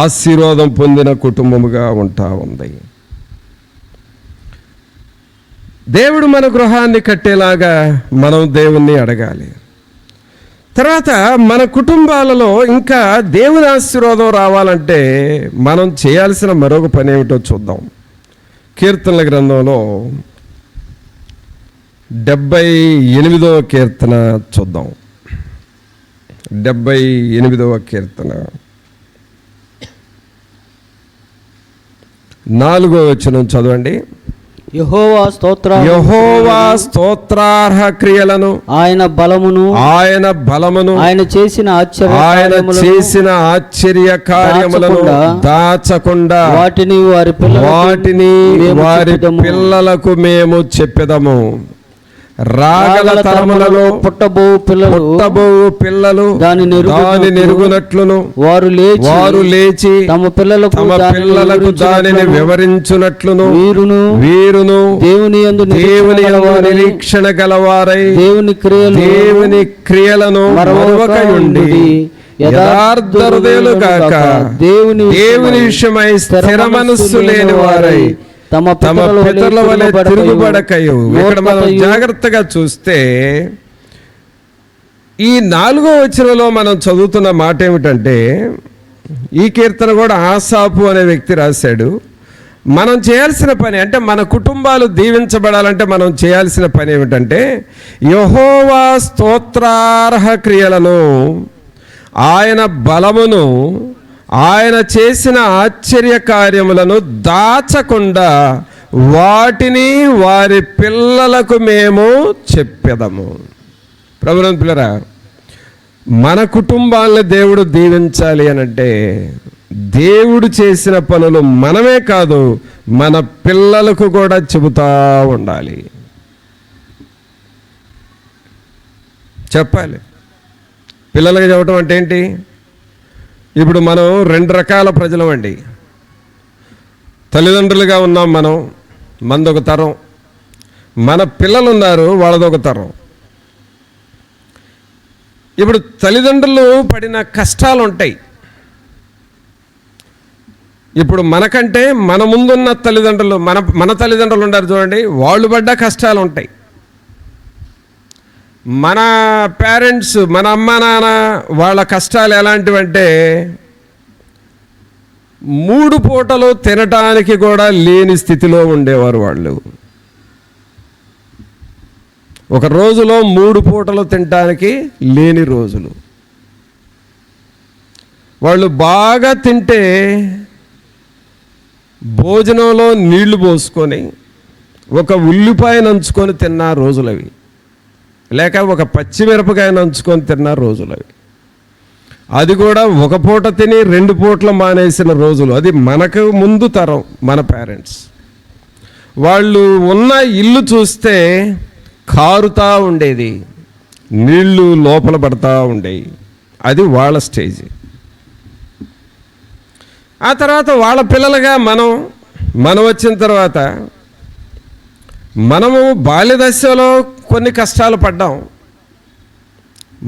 ఆశీర్వాదం పొందిన కుటుంబముగా ఉంటా ఉంది. దేవుడు మన గృహాన్ని కట్టేలాగా మనం దేవుణ్ణి అడగాలి. తర్వాత మన కుటుంబాలలో ఇంకా దేవుని ఆశీర్వాదం రావాలంటే మనం చేయాల్సిన మరొక పని ఏమిటో చూద్దాం. కీర్తనల గ్రంథంలో 78వ కీర్తన చూద్దాం. 78వ కీర్తన 4వ వచనం చదవండి. యెహోవా స్తోత్రార్హ క్రియలను, ఆయన బలమును, ఆయన చేసిన ఆశ్చర్య కార్యములను దాచకుండా వాటిని వారి పిల్లలకు మేము చెప్పెదము. రాగల తరములలో పుట్టబో పిల్లలు దాని నెరుగునట్లును వారు లేచి తమ పిల్లలకు దానిని వివరించునట్లును వీరును దేవుని యందు నిరీక్షణ గలవారై దేవుని క్రియలను మరొకయుండి యథార్థ హృదయులు కాక దేవుని విషయమై స్థిర మనస్సు లేని వారై తమ పితరుల వలె తిరుగుబడకయు. ఇక్కడ మనం జాగ్రత్తగా చూస్తే ఈ 4వ వచనంలో మనం చదువుతున్న మాట ఏమిటంటే, ఈ కీర్తన కూడా ఆసాపు అనే వ్యక్తి రాశాడు. మనం చేయాల్సిన పని అంటే, మన కుటుంబాలు దీవించబడాలంటే మనం చేయాల్సిన పని ఏమిటంటే, యెహోవా స్తోత్రార్హ క్రియలను, ఆయన బలమును, ఆయన చేసిన ఆశ్చర్య కార్యములను దాచకుండా వాటిని వారి పిల్లలకు మేము చెప్పెదము. ప్రభువునందు పిల్లరా, మన కుటుంబాలను దేవుడు దీవించాలి అనంటే దేవుడు చేసిన పనులు మనమే కాదు, మన పిల్లలకు కూడా చెబుతూ ఉండాలి, చెప్పాలి. పిల్లలకి చెప్పడం అంటే ఏంటి? ఇప్పుడు మనం 2 రకాల ప్రజలం అండి. తల్లిదండ్రులుగా ఉన్నాం మనం, మనదొక తరం. మన పిల్లలు ఉన్నారు, వాళ్ళదొక తరం. ఇప్పుడు తల్లిదండ్రులు పడిన కష్టాలు ఉంటాయి. ఇప్పుడు మనకంటే మన ముందున్న తల్లిదండ్రులు, మన తల్లిదండ్రులు ఉన్నారు చూడండి, వాళ్ళు పడ్డ కష్టాలు ఉంటాయి. మన పేరెంట్స్, మన అమ్మ నాన్న, వాళ్ళ కష్టాలు ఎలాంటివంటే 3 పూటలు తినటానికి కూడా లేని స్థితిలో ఉండేవారు వాళ్ళు. ఒక రోజులో 3 పూటలు తినటానికి లేని రోజులు. వాళ్ళు బాగా తింటే భోజనంలో నీళ్లు పోసుకొని ఒక ఉల్లిపాయ నంచుకొని తిన్న రోజులవి, లేక ఒక పచ్చిమిరపకాయ నంచుకొని తిన్న రోజులవి. అది కూడా ఒక పూట తిని 2 పూటలు మానేసిన రోజులు. అది మనకు ముందు తరం, మన పేరెంట్స్. వాళ్ళు ఉన్న ఇల్లు చూస్తే కారుతా ఉండేది, నీళ్లు లోపల పడతా ఉండేవి. అది వాళ్ళ స్టేజ్. ఆ తర్వాత వాళ్ళ పిల్లలుగా మనం వచ్చిన తర్వాత మనము బాల్యదశలో కొన్ని కష్టాలు పడ్డాం.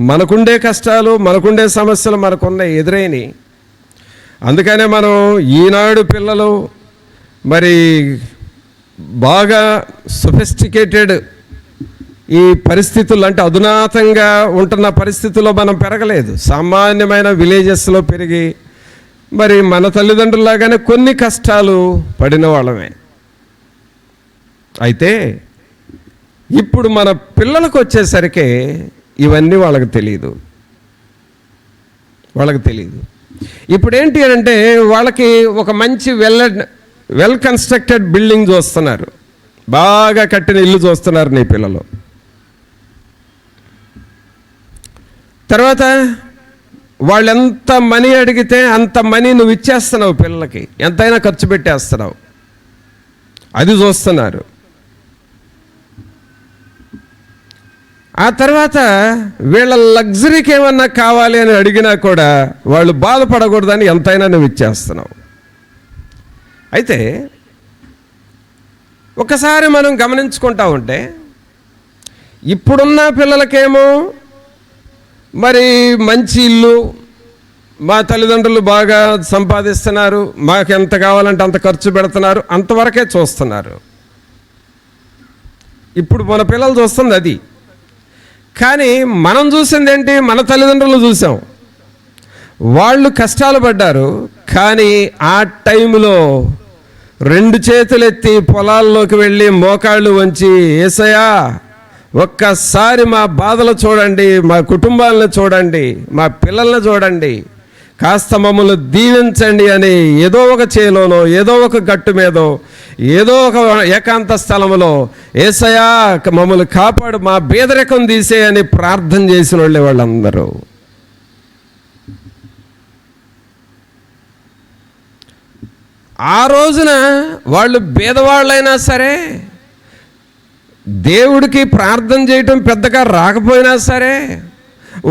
మనకుండే కష్టాలు, మనకుండే సమస్యలు మనకున్నాయి, ఎదురైనవి. అందుకనే మనం ఈనాడు పిల్లలు మరి బాగా సొఫిస్టికేటెడ్ ఈ పరిస్థితులు, అంటే అధునాతంగా ఉంటున్న పరిస్థితుల్లో మనం పెరగలేదు. సామాన్యమైన విలేజెస్లో పెరిగి మరి మన తల్లిదండ్రులాగానే కొన్ని కష్టాలు పడిన వాళ్ళమే. అయితే ఇప్పుడు మన పిల్లలకు వచ్చేసరికి ఇవన్నీ వాళ్ళకి తెలియదు. వాళ్ళకి తెలియదు. ఇప్పుడు ఏంటి అంటే వాళ్ళకి ఒక మంచి వెల్ కన్స్ట్రక్టెడ్ బిల్డింగ్ చూస్తున్నారు, బాగా కట్టిన ఇల్లు చూస్తున్నారు నీ పిల్లలు. తర్వాత వాళ్ళు ఎంత మనీ అడిగితే అంత మనీ నువ్వు ఇచ్చేస్తున్నావు పిల్లలకి, ఎంతైనా ఖర్చు పెట్టేస్తున్నావు, అది చూస్తున్నారు. ఆ తర్వాత వీళ్ళ లగ్జరీకి ఏమన్నా కావాలి అని అడిగినా కూడా వాళ్ళు బాధపడకూడదని ఎంతైనా నువ్వు ఇచ్చేస్తున్నావు. అయితే ఒకసారి మనం గమనించుకుంటా ఉంటే ఇప్పుడున్న పిల్లలకేమో మరి మంచి ఇల్లు, మా తల్లిదండ్రులు బాగా సంపాదిస్తున్నారు, మాకు ఎంత కావాలంటే అంత ఖర్చు పెడుతున్నారు, అంతవరకే చూస్తున్నారు. ఇప్పుడు మన పిల్లలు చూస్తుంది అది. కానీ మనం చూసింది ఏంటి? మన తల్లిదండ్రులు చూసాం, వాళ్ళు కష్టాలు పడ్డారు. కానీ ఆ టైంలో 2 చేతులు ఎత్తి పొలాల్లోకి వెళ్ళి మోకాళ్ళు వంచి, యేసయ్యా ఒక్కసారి మా బాధలు చూడండి, మా కుటుంబాలను చూడండి, మా పిల్లల్ని చూడండి, కాస్త మమ్మల్ని దీవించండి అని ఏదో ఒక చేలోనో ఏదో ఒక గట్టు మీదో ఏదో ఒక ఏకాంత స్థలంలో యేసయ్యా మమ్మల్ని కాపాడు, మా బేదరికం తీసే అని ప్రార్థన చేసిన వాళ్ళే వాళ్ళందరూ. ఆ రోజున వాళ్ళు పేదవాళ్ళైనా సరే, దేవుడికి ప్రార్థన చేయటం పెద్దగా రాకపోయినా సరే,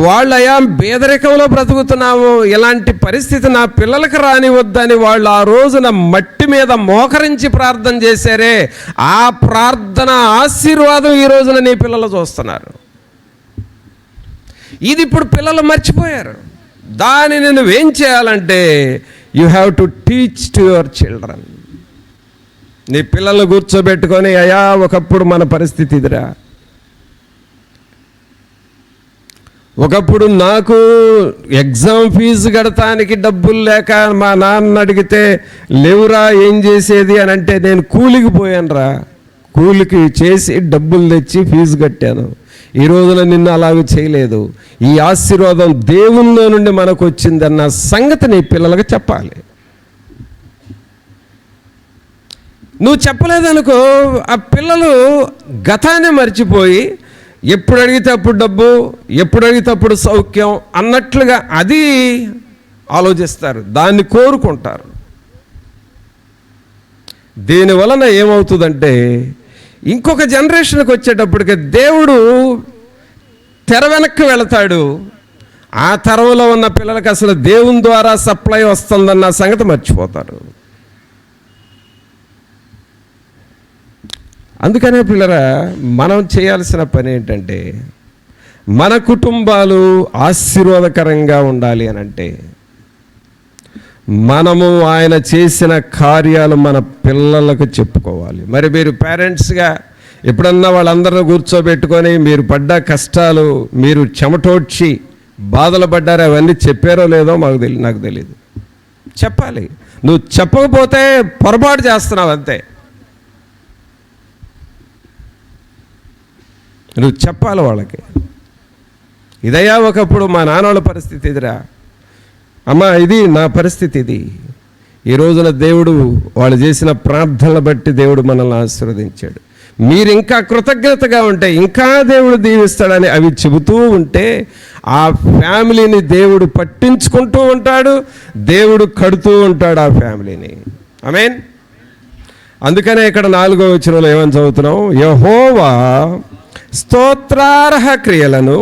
వాళ్ళు అయా బేదరికంలో బ్రతుకుతున్నాము, ఇలాంటి పరిస్థితి నా పిల్లలకు రానివద్దని వాళ్ళు ఆ రోజున మట్టి మీద మోకరించి ప్రార్థన చేశారే, ఆ ప్రార్థన ఆశీర్వాదం ఈ రోజున నీ పిల్లలు చూస్తున్నారు. ఇది ఇప్పుడు పిల్లలు మర్చిపోయారు. దానిని నువ్వేం చేయాలంటే you have to teach to your children. నీ పిల్లలు కూర్చోబెట్టుకొని, అయా ఒకప్పుడు మన పరిస్థితి ఇదిరా, ఒకప్పుడు నాకు ఎగ్జామ్ ఫీజు కడటానికి డబ్బులు లేక మా నాన్న అడిగితే లేవురా ఏం చేసేది అని అంటే నేను కూలికి పోయానురా, కూలికి చేసి డబ్బులు తెచ్చి ఫీజు కట్టాను, ఈ రోజున నిన్ను అలాగే చేయలేదు, ఈ ఆశీర్వాదం దేవునిలో నుండి మనకు వచ్చిందన్న సంగతి నీ పిల్లలకు చెప్పాలి. నువ్వు చెప్పలేదనుకో ఆ పిల్లలు గతాన్ని మర్చిపోయి ఎప్పుడు అడిగితే అప్పుడు డబ్బు, ఎప్పుడు అడిగితే అప్పుడు సౌఖ్యం అన్నట్లుగా అది ఆలోచిస్తారు, దాన్ని కోరుకుంటారు. దీనివలన ఏమవుతుందంటే ఇంకొక జనరేషన్కి వచ్చేటప్పటికి దేవుడు తెర వెనక్కి వెళతాడు. ఆ తరంలో ఉన్న పిల్లలకి అసలు దేవుని ద్వారా సప్లై వస్తుందన్న సంగతి మర్చిపోతారు. అందుకనే పిల్లరా, మనం చేయాల్సిన పని ఏంటంటే మన కుటుంబాలు ఆశీర్వాదకరంగా ఉండాలి అని అంటే మనము ఆయన చేసిన కార్యాలు మన పిల్లలకు చెప్పుకోవాలి. మరి మీరు పేరెంట్స్గా ఎప్పుడన్నా వాళ్ళందరిని కూర్చోబెట్టుకొని మీరు పడ్డ కష్టాలు, మీరు చెమటోడ్చి బాధలు పడ్డారు, అవన్నీ చెప్పారో లేదో నాకు తెలియదు. చెప్పాలి. నువ్వు చెప్పకపోతే పొరపాటు చేస్తున్నావు అంతే. నువ్వు చెప్పాలి వాళ్ళకి, ఇదయ్యా ఒకప్పుడు మా నాన్నోళ్ళ పరిస్థితి ఇదిరా, అమ్మ ఇది నా పరిస్థితి ఇది. ఈ రోజున దేవుడు వాళ్ళు చేసిన ప్రార్థనలు బట్టి దేవుడు మనల్ని ఆశీర్వదించాడు. మీరు ఇంకా కృతజ్ఞతగా ఉంటే ఇంకా దేవుడు దీవిస్తాడని అవి చెబుతూ ఉంటే ఆ ఫ్యామిలీని దేవుడు పట్టించుకుంటూ ఉంటాడు, దేవుడు కడుతూ ఉంటాడు ఆ ఫ్యామిలీని. ఆమేన్. అందుకనే ఇక్కడ 4వ వచనంలో ఏమని చదువుతున్నాం? యెహోవా స్తోత్రార్హ క్రియలను,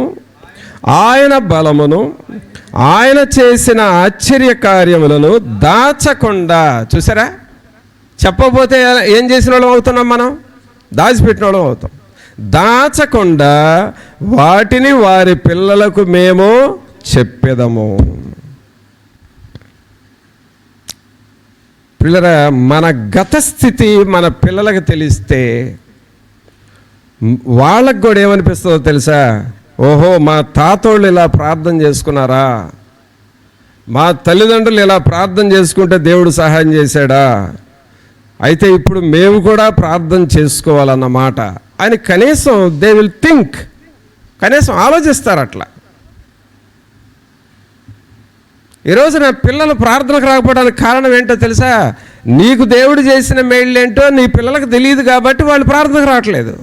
ఆయన బలమును, ఆయన చేసిన ఆశ్చర్య కార్యములను దాచకుండా, చూసారా, చెప్పకపోతే ఏం చేసిన వాళ్ళం అవుతున్నాం మనం? దాచిపెట్టిన వాళ్ళం అవుతాం. దాచకుండా వాటిని వారి పిల్లలకు మేము చెప్పెదము. పిల్లరా, మన గత స్థితి మన పిల్లలకు తెలిస్తే వాళ్ళకు కూడా ఏమనిపిస్తుందో తెలుసా? ఓహో, మా తాతోళ్ళు ఇలా ప్రార్థన చేసుకున్నారా, మా తల్లిదండ్రులు ఇలా ప్రార్థన చేసుకుంటే దేవుడు సహాయం చేశాడా, అయితే ఇప్పుడు మేము కూడా ప్రార్థన చేసుకోవాలన్నమాట అని కనీసం దే విల్ థింక్, కనీసం ఆలోచిస్తారు అట్లా. ఈరోజు నా పిల్లలు ప్రార్థనకు రాకపోవడానికి కారణం ఏంటో తెలుసా? నీకు దేవుడు చేసిన మేళ్ళు ఏంటో నీ పిల్లలకు తెలియదు కాబట్టి వాళ్ళు ప్రార్థనకు రావట్లేదు.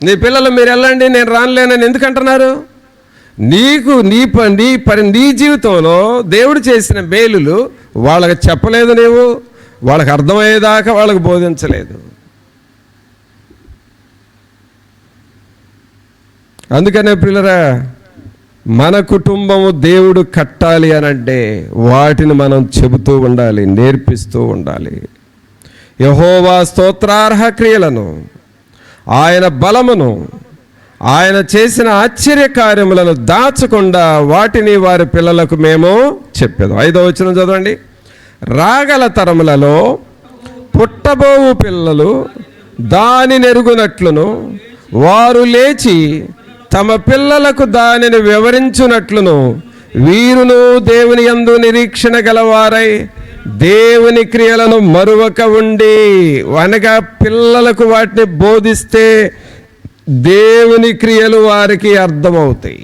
నీ పిల్లలు మీరు వెళ్ళండి నేను రానులేనని ఎందుకంటున్నారు? నీకు నీ జీవితంలో దేవుడు చేసిన మేలులు వాళ్ళకి చెప్పలేదు, నీవు వాళ్ళకి అర్థమయ్యేదాకా వాళ్ళకి బోధించలేదు. అందుకనే పిల్లరా, మన కుటుంబము దేవుడు కట్టాలి అని అంటే వాటిని మనం చెబుతూ ఉండాలి, నేర్పిస్తూ ఉండాలి. యెహోవా స్తోత్రార్హ క్రియలను, ఆయన బలమును, ఆయన చేసిన ఆశ్చర్య కార్యములను దాచకుండా వాటిని వారి పిల్లలకు మేము చెప్పేది. 5వ వచనం చదవండి. రాగల తరములలో పుట్టబోవు పిల్లలు దానిని ఎరుగునట్లును, వారు లేచి తమ పిల్లలకు దానిని వివరించునట్లును, వీరును దేవుని యందు నిరీక్షణ గలవారై దేవుని క్రియలను మరువక ఉండి, అనగా పిల్లలకు వాటిని బోధిస్తే దేవుని క్రియలు వారికి అర్థమవుతాయి.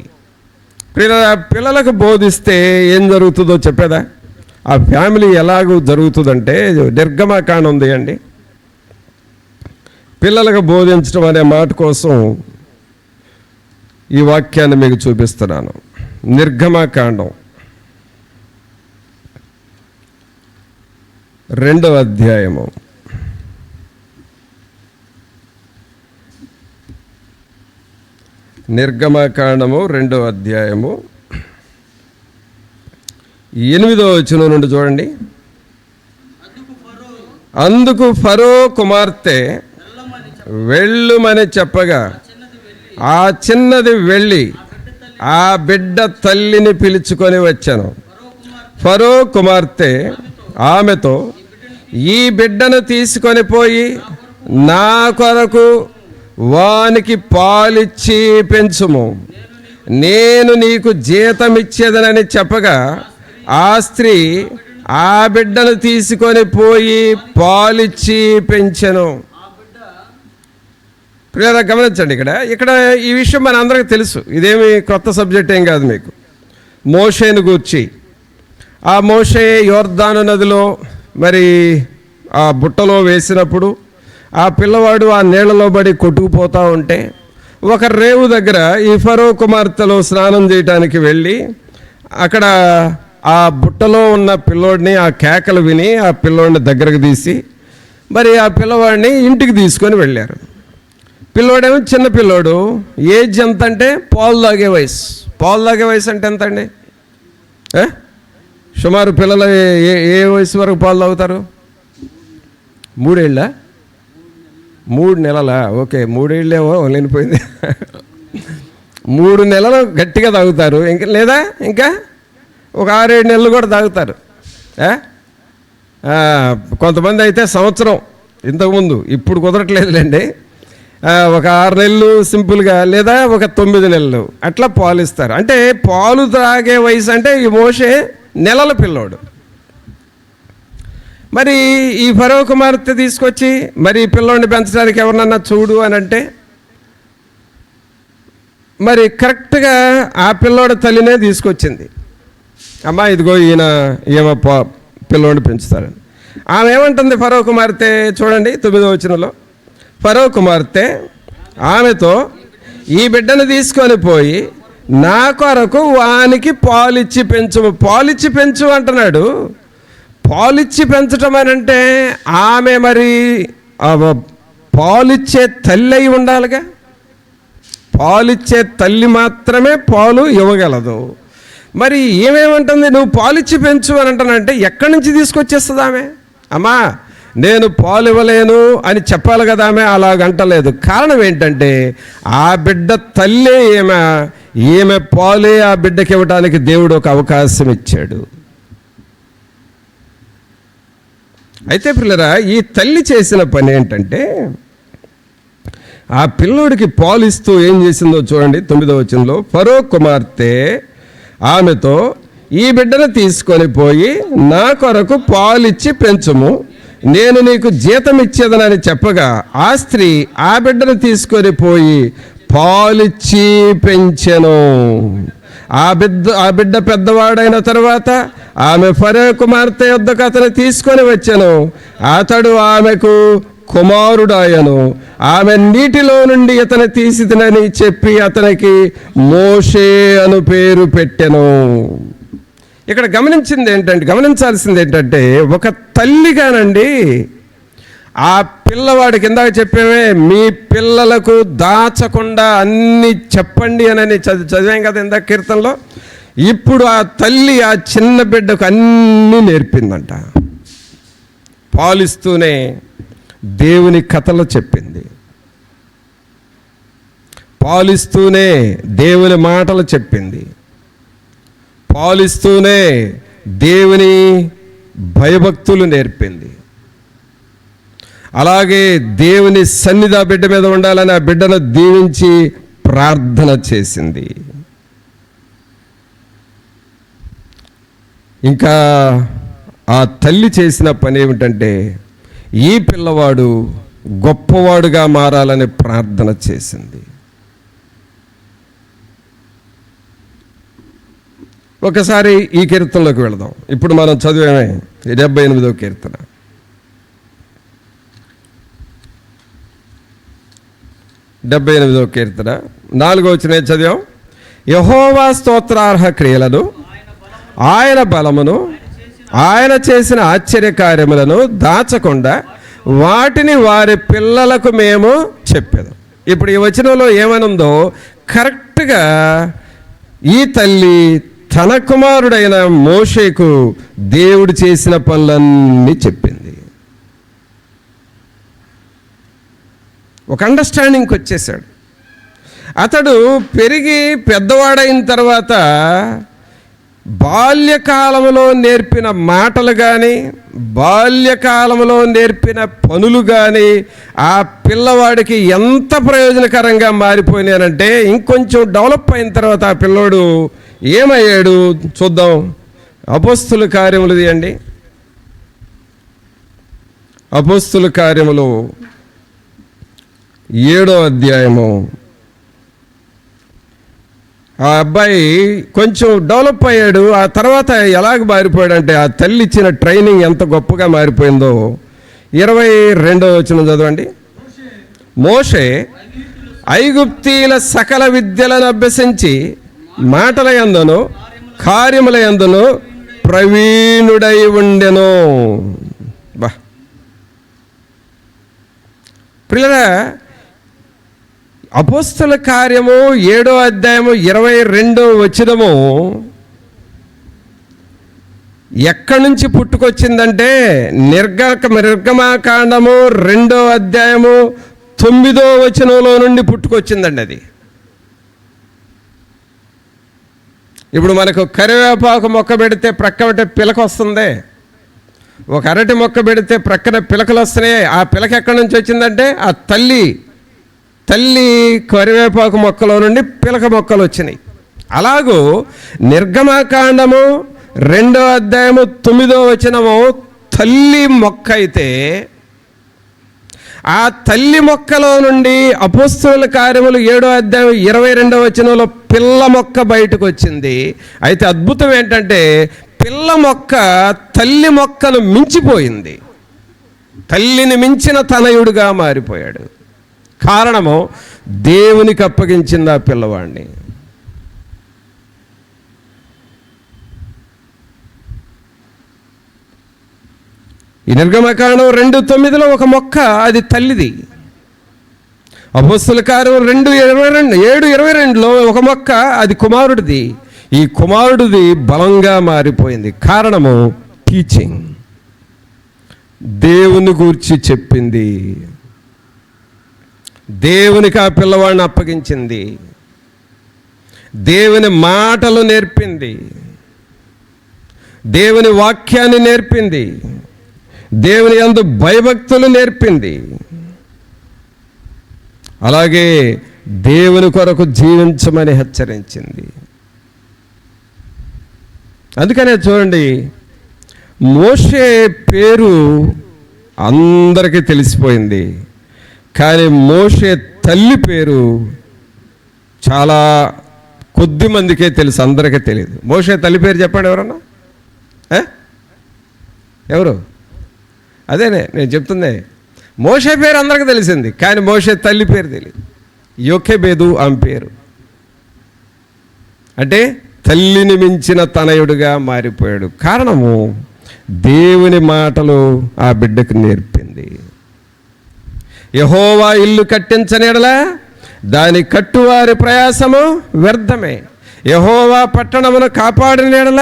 పిల్లలకు బోధిస్తే ఏం జరుగుతుందో చెప్పేదా? ఆ ఫ్యామిలీ ఎలాగూ జరుగుతుందంటే, నిర్గమకాండం ఉంది అండి. పిల్లలకు బోధించడం అనే మాట కోసం ఈ వాక్యాన్ని మీకు చూపిస్తున్నాను. నిర్గమకాండం 2వ అధ్యాయము. నిర్గమకాండము 2వ అధ్యాయము 8వ వచనం నుండి చూడండి. అందుకు ఫరో కుమార్తె వెళ్ళుమని చెప్పగా ఆ చిన్నది వెళ్ళి ఆ బిడ్డ తల్లిని పిలుచుకొని వచ్చాను. ఫరో కుమార్తె ఆమెతో, ఈ బిడ్డను తీసుకొని పోయి నా కొరకు వానికి పాలిచ్చి పెంచుము, నేను నీకు జీతమిచ్చేదనని చెప్పగా ఆ స్త్రీ ఆ బిడ్డను తీసుకొని పోయి పాలిచ్చి పెంచెను. ప్రియరా గమనించండి, ఇక్కడ ఈ విషయం మన అందరికీ తెలుసు. ఇదేమి కొత్త సబ్జెక్ట్ ఏం కాదు మీకు. మోషేను గూర్చి, ఆ మోషే యోర్దాను నదిలో మరి ఆ బుట్టలో వేసినప్పుడు ఆ పిల్లవాడు ఆ నీళ్లలో పడి కొట్టుకుపోతూ ఉంటే ఒక రేవు దగ్గర ఈ ఫరో కుమార్తెలో స్నానం చేయడానికి వెళ్ళి అక్కడ ఆ బుట్టలో ఉన్న పిల్లోడిని, ఆ కేకలు విని ఆ పిల్లోడిని దగ్గరకు తీసి మరి ఆ పిల్లవాడిని ఇంటికి తీసుకొని వెళ్ళారు. పిల్లోడేమో చిన్న పిల్లోడు, ఏజ్ ఎంత అంటే పాలు తాగే వయసు. పాలు తాగే వయసు అంటే ఎంత అండి? సుమారు పిల్లలు ఏ వయసు వరకు పాలు తాగుతారు? 3 ఏళ్ళ? 3 నెలలా? ఓకే, 3 ఏళ్ళేమో లేనిపోయింది. 3 నెలలు గట్టిగా తాగుతారు, లేదా ఇంకా ఒక 6-7 నెలలు కూడా తాగుతారు. కొంతమంది అయితే సంవత్సరం, ఇంతకుముందు, ఇప్పుడు కుదరట్లేదులేండి, ఒక 6 నెలలు సింపుల్గా, లేదా ఒక 9 నెలలు అట్లా పాలు ఇస్తారు. అంటే పాలు తాగే వయసు అంటే ఈ మోషే నెలల పిల్లోడు. మరి ఈ ఫరో కుమార్తె తీసుకొచ్చి మరి పిల్లోడిని పెంచడానికి ఎవరినన్నా చూడు అని అంటే మరి కరెక్ట్గా ఆ పిల్లోడి తల్లినే తీసుకొచ్చింది. అమ్మా ఇదిగో ఈమె పిల్లోడిని పెంచుతారని. ఆమె ఏమంటుంది ఫరో కుమార్తె? చూడండి 9వ వచనంలో. ఫరో కుమార్తె ఆమెతో, ఈ బిడ్డను తీసుకొని పోయి నా కొరకు వానికి పాలిచ్చి పెంచు. పాలిచ్చి పెంచు అంటున్నాడు. పాలిచ్చి పెంచటం అని అంటే ఆమె మరి పాలిచ్చే తల్లి అయి ఉండాలిగా. పాలిచ్చే తల్లి మాత్రమే పాలు ఇవ్వగలదు. మరి ఏమేమంటుంది? నువ్వు పాలిచ్చి పెంచు అని అంటానంటే ఎక్కడి నుంచి తీసుకొచ్చేస్తుంది ఆమె? అమ్మా నేను పాలు ఇవ్వలేను అని చెప్పాలి కదా ఆమె. అలాగంటలేదు. కారణం ఏంటంటే ఆ బిడ్డ తల్లే ఈమె పాలే ఆ బిడ్డకి ఇవ్వడానికి దేవుడు ఒక అవకాశం ఇచ్చాడు. అయితే పిల్లరా, ఈ తల్లి చేసిన పని ఏంటంటే ఆ పిల్లోడికి పాలు ఇస్తూ ఏం చేసిందో చూడండి 9వ వచనంలో. ఫరో కుమార్తె ఆమెతో, ఈ బిడ్డను తీసుకొని పోయి నా కొరకు పాలిచ్చి పెంచుము, నేను నీకు జీతం ఇచ్చేదనని చెప్పగా ఆ స్త్రీ ఆ బిడ్డను తీసుకొని పోయి పాలిచ్చి పెంచెను. ఆ బిడ్డ పెద్దవాడైన తర్వాత ఆమె ఫరో కుమార్తె యొద్దకు అతను తీసుకొని వచ్చాను. అతడు ఆమెకు కుమారుడాయను. ఆమె నీటిలో నుండి ఇతను తీసినని చెప్పి అతనికి మోషే అను పేరు పెట్టెను. ఇక్కడ గమనించాల్సింది ఏంటంటే ఒక తల్లిగానండి ఆ పిల్లవాడికి ఇందాక చెప్పేమే, మీ పిల్లలకు దాచకుండా అన్నీ చెప్పండి అని చదివాం కదా ఇందాక కీర్తనలో. ఇప్పుడు ఆ తల్లి ఆ చిన్న బిడ్డకు అన్నీ నేర్పిందంట. పాలిస్తూనే దేవుని కథలు చెప్పింది, పాలిస్తూనే దేవుని మాటలు చెప్పింది, పాలిస్తూనే దేవుని భయభక్తులు నేర్పింది. అలాగే దేవుని సన్నిధి ఆ బిడ్డ మీద ఉండాలని ఆ బిడ్డను దీవించి ప్రార్థన చేసింది. ఇంకా ఆ తల్లి చేసిన పని ఏమిటంటే ఈ పిల్లవాడు గొప్పవాడుగా మారాలని ప్రార్థన చేసింది. ఒకసారి ఈ కీర్తనలోకి వెళదాం. ఇప్పుడు మనం చదివేమే 78వ కీర్తన. 78వ కీర్తన 4వ వచనం చదివాం. యెహోవా స్తోత్రార్హ క్రియలను, ఆయన బలమును, ఆయన చేసిన ఆశ్చర్యకార్యములను దాచకుండా వాటిని వారి పిల్లలకు మేము చెప్పేది. ఇప్పుడు ఈ వచనంలో ఏమనుందో కరెక్ట్గా ఈ తల్లి తన కుమారుడైన మోషేకు దేవుడు చేసిన పనులన్నీ చెప్పింది. ఒక అండర్స్టాండింగ్కి వచ్చేసాడు. అతడు పెరిగి పెద్దవాడైన తర్వాత బాల్యకాలంలో నేర్పిన మాటలు కానీ బాల్యకాలంలో నేర్పిన పనులు కానీ ఆ పిల్లవాడికి ఎంత ప్రయోజనకరంగా మారిపోయినాయంటే ఇంకొంచెం డెవలప్ అయిన తర్వాత ఆ పిల్లోడు ఏమయ్యాడు చూద్దాం. అపోస్తుల కార్యములు తీయండి. అపోస్తుల కార్యములు 7వ అధ్యాయము. ఆ అబ్బాయి కొంచెం డెవలప్ అయ్యాడు. ఆ తర్వాత ఎలాగ మారిపోయాడంటే ఆ తల్లి ఇచ్చిన ట్రైనింగ్ ఎంత గొప్పగా మారిపోయిందో 22వ వచనం చదవండి. మోషే ఐగుప్తీల సకల విద్యలను అభ్యసించి మాటల యందును కార్యముల యందును ప్రవీణుడై ఉండెను. బా ప్రియులారా, అపోస్తల కార్యము 7వ అధ్యాయము 22వ వచనము ఎక్కడి నుంచి పుట్టుకొచ్చిందంటే నిర్గమాకాండము 2వ అధ్యాయము 9వ వచనంలో నుండి పుట్టుకొచ్చిందండి. అది ఇప్పుడు మనకు కరివేపాకు మొక్క పెడితే ప్రక్క పిలక వస్తుంది, ఒక అరటి మొక్క పెడితే ప్రక్కన పిలకలు వస్తున్నాయి. ఆ పిలక ఎక్కడి నుంచి వచ్చిందంటే ఆ తల్లి కరివేపాకు మొక్కలో నుండి పిలక మొక్కలు వచ్చినాయి. అలాగూ నిర్గమాకాండము 2వ అధ్యాయము 9వ వచనము తల్లి మొక్క అయితే ఆ తల్లి మొక్కలో నుండి అపోస్తలుల కార్యములు 7వ అధ్యాయం 22వ వచనంలో పిల్ల మొక్క బయటకు వచ్చింది. అయితే అద్భుతం ఏంటంటే పిల్ల మొక్క తల్లి మొక్కను మించిపోయింది. తల్లిని మించిన తనయుడుగా మారిపోయాడు. కారణము దేవునికి అప్పగించింది ఆ పిల్లవాడిని. ఈ నిర్గమకాండం 2:9లో ఒక మొక్క, అది తల్లిది. అపోస్తలుల కార్యం 7:22లో ఒక మొక్క, అది కుమారుడిది. ఈ కుమారుడిది బలంగా మారిపోయింది. కారణము టీచింగ్, దేవుని గూర్చి చెప్పింది, దేవునికి ఆ పిల్లవాడిని అప్పగించింది, దేవుని మాటలు నేర్పింది, దేవుని వాక్యాన్ని నేర్పింది, దేవుని యందు భయభక్తులు నేర్పింది. అలాగే దేవుని కొరకు జీవించమని హెచ్చరించింది. అందుకనే చూడండి, మోషే పేరు అందరికీ తెలిసిపోయింది. కానీ మోషే తల్లి పేరు చాలా కొద్ది మందికే తెలుసు, అందరికీ తెలియదు. మోషే తల్లి పేరు చెప్పండి ఎవరన్నా? ఎవరు? అదేనే నేను చెప్తుంది. మోషే పేరు అందరికీ తెలిసింది, కానీ మోషే తల్లి పేరు తెలియదు. యోకెబేదు ఆమె పేరు. అంటే తల్లిని మించిన తనయుడిగా మారిపోయాడు. కారణము దేవుని మాటలు ఆ బిడ్డకు నేర్పింది. యెహోవా ఇల్లు కట్టించని యెడల దాని కట్టువారి ప్రయాసము వ్యర్థమే. యెహోవా పట్టణమును కాపాడిన యెడల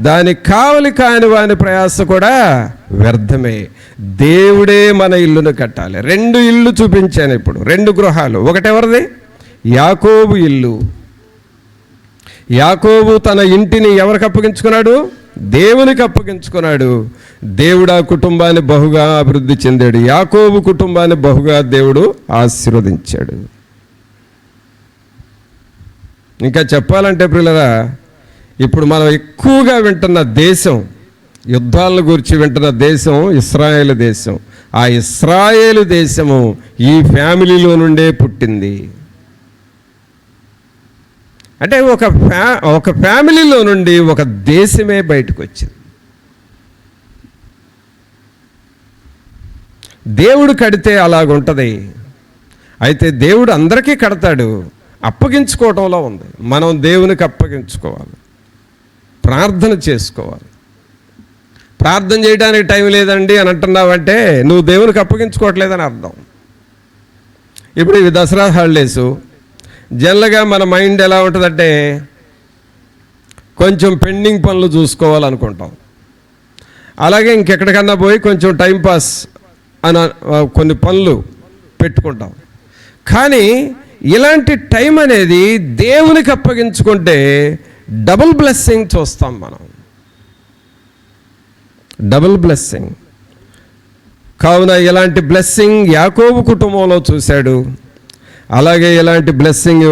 దాని కావలి కాని వాని ప్రయాస కూడా వ్యర్థమే. దేవుడే మన ఇల్లును కట్టాలి. 2 ఇల్లు చూపించాను ఇప్పుడు, 2 గృహాలు. ఒకటెవరిది? యాకోబు ఇల్లు. యాకోబు తన ఇంటిని ఎవరికి అప్పగించుకున్నాడు? దేవునికి అప్పగించుకున్నాడు. దేవుడు ఆ కుటుంబాన్ని బహుగా అభివృద్ధి చెందాడు. యాకోబు కుటుంబాన్ని బహుగా దేవుడు ఆశీర్వదించాడు. ఇంకా చెప్పాలంటే ప్రియులారా, ఇప్పుడు మనం ఎక్కువగా వింటున్న దేశం, యుద్ధాలను గురించి వింటున్న దేశం ఇశ్రాయేలు దేశం. ఆ ఇశ్రాయేలు దేశము ఈ ఫ్యామిలీలో నుండే పుట్టింది. అంటే ఒక ఫ్యామిలీలో నుండి ఒక దేశమే బయటకు వచ్చింది. దేవుడు కడితే అలాగుంటుంది. అయితే దేవుడు అందరికీ కడతాడు, అప్పగించుకోవటంలో ఉంది. మనం దేవునికి అప్పగించుకోవాలి, ప్రార్థన చేసుకోవాలి. ప్రార్థన చేయడానికి టైం లేదండి అని అంటున్నావంటే నువ్వు దేవునికి అప్పగించుకోవట్లేదని అర్థం. ఇప్పుడు ఇవి దసరా హాలిడేసు. జనరల్గా మన మైండ్ ఎలా ఉంటుందంటే కొంచెం పెండింగ్ పనులు చూసుకోవాలనుకుంటాం. అలాగే ఇంకెక్కడికన్నా పోయి కొంచెం టైంపాస్ అని కొన్ని పనులు పెట్టుకుంటాం. కానీ ఇలాంటి టైం అనేది దేవునికి అప్పగించుకుంటే డబుల్ బ్లెస్సింగ్ చూస్తాం మనం. Double blessing. కావున ఇలాంటి బ్లెస్సింగ్ యాకోబు కుటుంబంలో చూశాడు. అలాగే ఇలాంటి బ్లెస్సింగ్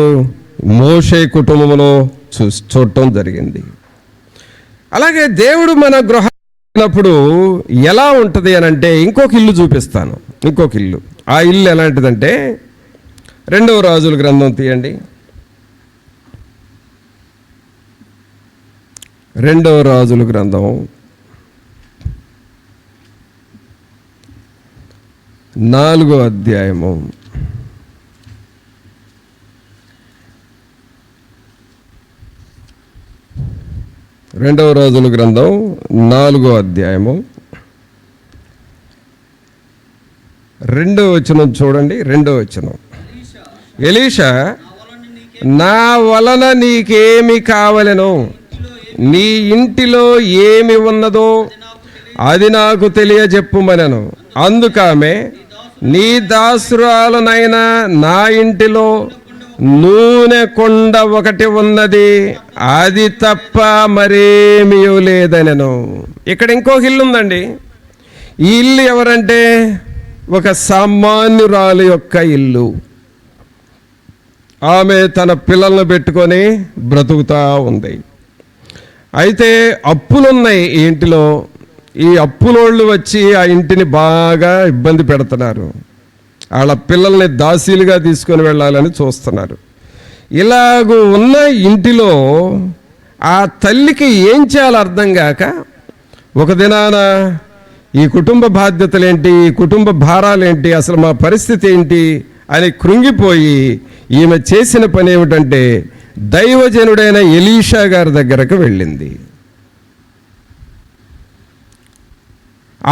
మోషే కుటుంబంలో చూడటం జరిగింది. అలాగే దేవుడు మన గృహప్పుడు ఎలా ఉంటుంది అని అంటే ఇంకొక ఇల్లు చూపిస్తాను. ఇంకొక ఇల్లు. ఆ ఇల్లు ఎలాంటిదంటే 2వ రాజుల గ్రంథం తీయండి. 2వ రాజుల గ్రంథం 4వ అధ్యాయము 2వ రాజుల గ్రంథం 4వ అధ్యాయము 2వ వచనం చూడండి. 2వ వచనం. ఎలీషా, నా వలన నీకేమి కావలెను? నీ ఇంటిలో ఏమి ఉన్నదో అది నాకు తెలియజెప్పుమనెను. అందుకామె, నీ దాసురాలనైనా నా ఇంటిలో నూనె కొండ ఒకటి ఉన్నది, అది తప్ప మరేమీ లేదనెను. ఇక్కడ ఇంకొక ఇల్లు ఉందండి. ఈ ఇల్లు ఎవరంటే ఒక సామాన్యురాలు యొక్క ఇల్లు. ఆమె తన పిల్లలను పెట్టుకొని బ్రతుకుతూ ఉంది. అయితే అప్పులున్నాయి ఈ ఇంటిలో. ఈ అప్పులోళ్ళు వచ్చి ఆ ఇంటిని బాగా ఇబ్బంది పెడుతున్నారు. వాళ్ళ పిల్లల్ని దాసీలుగా తీసుకొని వెళ్ళాలని చూస్తున్నారు. ఇలాగూ ఉన్న ఇంటిలో ఆ తల్లికి ఏం చేయాలో అర్థం కాక ఒక దినాన ఈ కుటుంబ బాధ్యతలేంటి, ఈ కుటుంబ భారాలేంటి, అసలు మా పరిస్థితి ఏంటి అని కృంగిపోయి ఈమె చేసిన పని ఏమిటంటే దైవజనుడైన ఎలీషా గారి దగ్గరకు వెళ్ళింది.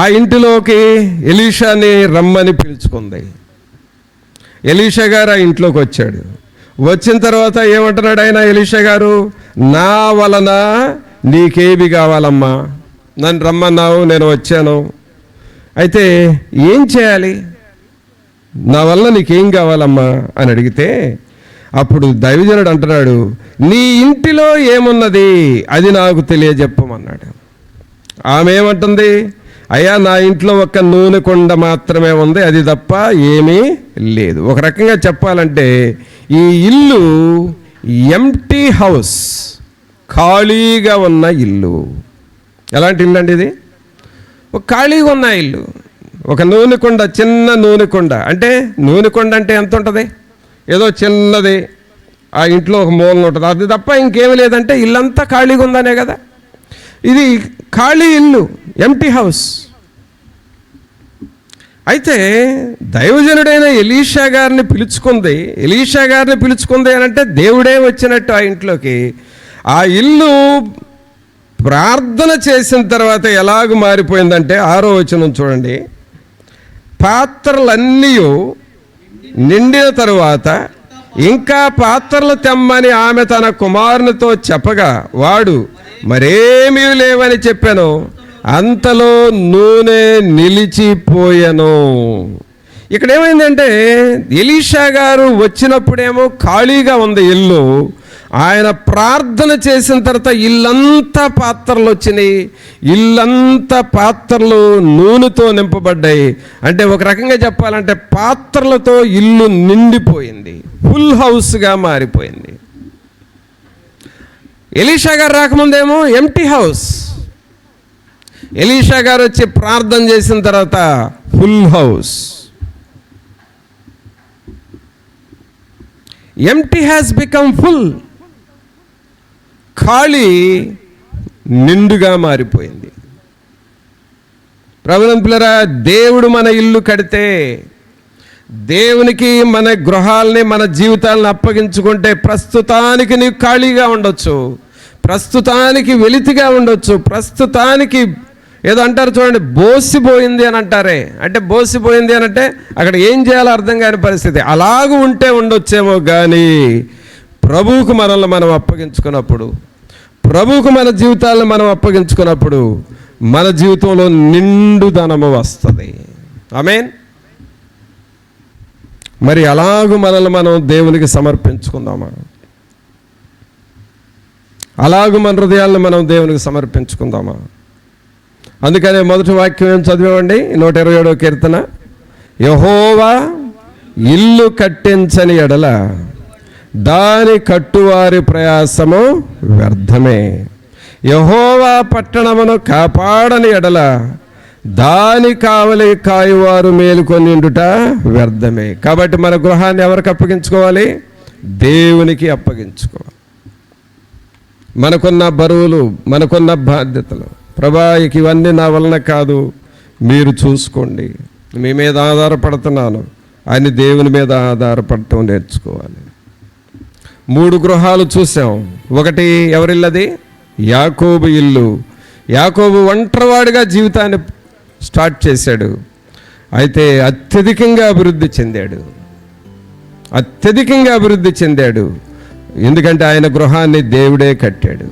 ఆ ఇంటిలోకి ఎలీషాని రమ్మని పిలుచుకుంది. ఎలీషా గారు ఆ ఇంట్లోకి వచ్చాడు. వచ్చిన తర్వాత ఏమంటున్నాడు ఆయన? ఎలీషా గారు, నా వలన నీకేమి కావాలమ్మా? నన్ను రమ్మన్నావు, నేను వచ్చాను. అయితే ఏం చేయాలి? నా వల్ల నీకేం కావాలమ్మా అని అడిగితే అప్పుడు దైవజనుడు అంటున్నాడు, నీ ఇంటిలో ఏమున్నది అది నాకు తెలియజెప్పమన్నాడు. ఆమె ఏమంటుంది? అయ్యా, నా ఇంట్లో ఒక్క నూనె కొండ మాత్రమే ఉంది, అది తప్ప ఏమీ లేదు. ఒక రకంగా చెప్పాలంటే ఈ ఇల్లు ఎంప్టీ హౌస్, ఖాళీగా ఉన్న ఇల్లు. ఎలాంటి ఇల్లు అండి ఇది? ఒక ఖాళీగా ఉన్న ఇల్లు. ఒక నూనె కొండ, చిన్న నూనె కొండ. అంటే నూనె కొండ అంటే ఎంత ఉంటుంది? ఏదో చిన్నది ఆ ఇంట్లో ఒక మూలన ఉంటుంది, అది తప్ప ఇంకేమీ లేదంటే ఇల్లంతా ఖాళీగా ఉందనే కదా. ఇది ఖాళీ ఇల్లు, ఎంప్టీ హౌస్. అయితే దైవజనుడైన ఎలీషా గారిని పిలుచుకుంది అని అంటే దేవుడే వచ్చినట్టు ఆ ఇంట్లోకి. ఆ ఇల్లు ప్రార్థన చేసిన తర్వాత ఎలాగ మారిపోయిందంటే 6వ వచనం చూడండి. పాత్రలన్నీ నిండిన తరువాత ఇంకా పాత్రలు తెమ్మని ఆమె తన కుమారునితో చెప్పగా వాడు మరేమీ లేవని చెప్పాను. అంతలో నూనె నిలిచిపోయాను. ఇక్కడ ఏమైందంటే ఎలీషా గారు వచ్చినప్పుడేమో ఖాళీగా ఉంది ఇల్లు. ఆయన ప్రార్థన చేసిన తర్వాత ఇల్లంతా పాత్రలు వచ్చినాయి, ఇల్లంతా పాత్రలు నూనెతో నింపబడ్డాయి. అంటే ఒక రకంగా చెప్పాలంటే పాత్రలతో ఇల్లు నిండిపోయింది, ఫుల్ హౌస్గా మారిపోయింది. ఎలీషా గారు రాకముందేమో ఎంప్టీ హౌస్, ఎలీషా గారు వచ్చి ప్రార్థన చేసిన తర్వాత full house. Empty has become full, ఖాళీ నిండుగా మారిపోయింది. ప్రభువుని పిల్లరా, దేవుడు మన ఇల్లు కడితే, దేవునికి మన గృహాలని మన జీవితాలను అప్పగించుకుంటే ప్రస్తుతానికి నీకు ఖాళీగా ఉండొచ్చు, ప్రస్తుతానికి వెలితిగా ఉండొచ్చు, ప్రస్తుతానికి ఏదో అంటారు చూడండి బోసిపోయింది అని అంటారే. అంటే బోసిపోయింది అని అంటే అక్కడ ఏం చేయాలో అర్థం కాని పరిస్థితి. అలాగూ ఉంటే ఉండొచ్చేమో కానీ ప్రభువుకు మనల్ని మనం అప్పగించుకున్నప్పుడు, ప్రభువుకు మన జీవితాలను మనం అప్పగించుకున్నప్పుడు మన జీవితంలో నిండుదనము వస్తుంది. ఆమేన్. మరి అలాగూ మనల్ని మనం దేవునికి సమర్పించుకుందామా? అలాగూ మన హృదయాలను మనం దేవునికి సమర్పించుకుందామా? అందుకనే మొదటి వాక్యం ఏం చదివామండి? 127వ కీర్తన. యెహోవా ఇల్లు కట్టించని ఎడల దాని కట్టువారి ప్రయాసము వ్యర్థమే. యెహోవా పట్టణమును కాపాడని ఎడల దాని కావలి కాయువారు మేలుకొనిండుట వ్యర్థమే. కాబట్టి మన గృహాన్ని ఎవరికి అప్పగించుకోవాలి? దేవునికి అప్పగించుకోవాలి. మనకున్న బరువులు, మనకున్న బాధ్యతలు, ప్రభా ఇవన్నీ నా వలన కాదు, మీరు చూసుకోండి, మీ మీద ఆధారపడుతున్నాను అని దేవుని మీద ఆధారపడటం నేర్చుకోవాలి. 3 గృహాలు చూసాం. ఒకటి ఎవరిల్లది? యాకోబు ఇల్లు. యాకోబు ఒంటరివాడిగా జీవితాన్ని స్టార్ట్ చేశాడు. అయితే అత్యధికంగా అభివృద్ధి చెందాడు. ఎందుకంటే ఆయన గృహాన్ని దేవుడే కట్టాడు.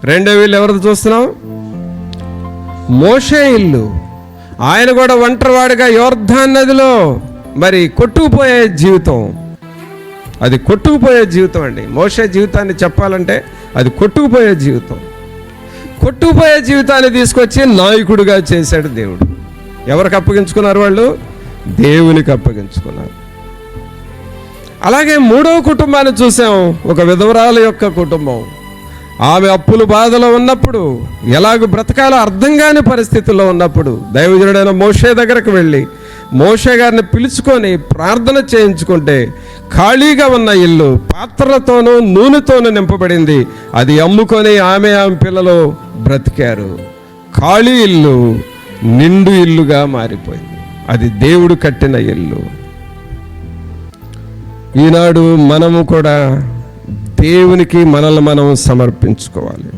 రెండవ ఇల్లు ఎవరిది చూస్తున్నాం? మోషే ఇల్లు. ఆయన కూడా ఒంటరివాడిగా యోర్దాను నదిలో మరి కొట్టుకుపోయే జీవితం, అది కొట్టుకుపోయే జీవితం అండి. మోషే జీవితాన్ని చెప్పాలంటే అది కొట్టుకుపోయే జీవితం. కొట్టుకుపోయే జీవితాన్ని తీసుకొచ్చి నాయకుడిగా చేశాడు దేవుడు. ఎవరికి అప్పగించుకున్నారు? వాళ్ళు దేవునికి అప్పగించుకున్నారు. అలాగే 3వ కుటుంబాన్ని చూసాం, ఒక విధవరాల యొక్క కుటుంబం. ఆమె అప్పులు బాధలో ఉన్నప్పుడు, ఎలాగ బ్రతకాలో అర్థం కాని పరిస్థితుల్లో ఉన్నప్పుడు దైవజనుడైన మోషే దగ్గరకు వెళ్ళి మోషే గారిని పిలుచుకొని ప్రార్థన చేయించుకుంటే ఖాళీగా ఉన్న ఇల్లు పాత్రలతోనూ నూనెతోనూ నింపబడింది. అది అమ్ముకొని ఆమె పిల్లలు బ్రతికారు. ఖాళీ ఇల్లు నిండు ఇల్లుగా మారిపోయింది. అది దేవుడు కట్టిన ఇల్లు. ఈనాడు మనము కూడా దేవునికి మనల్ని మనం సమర్పించుకోవాలి.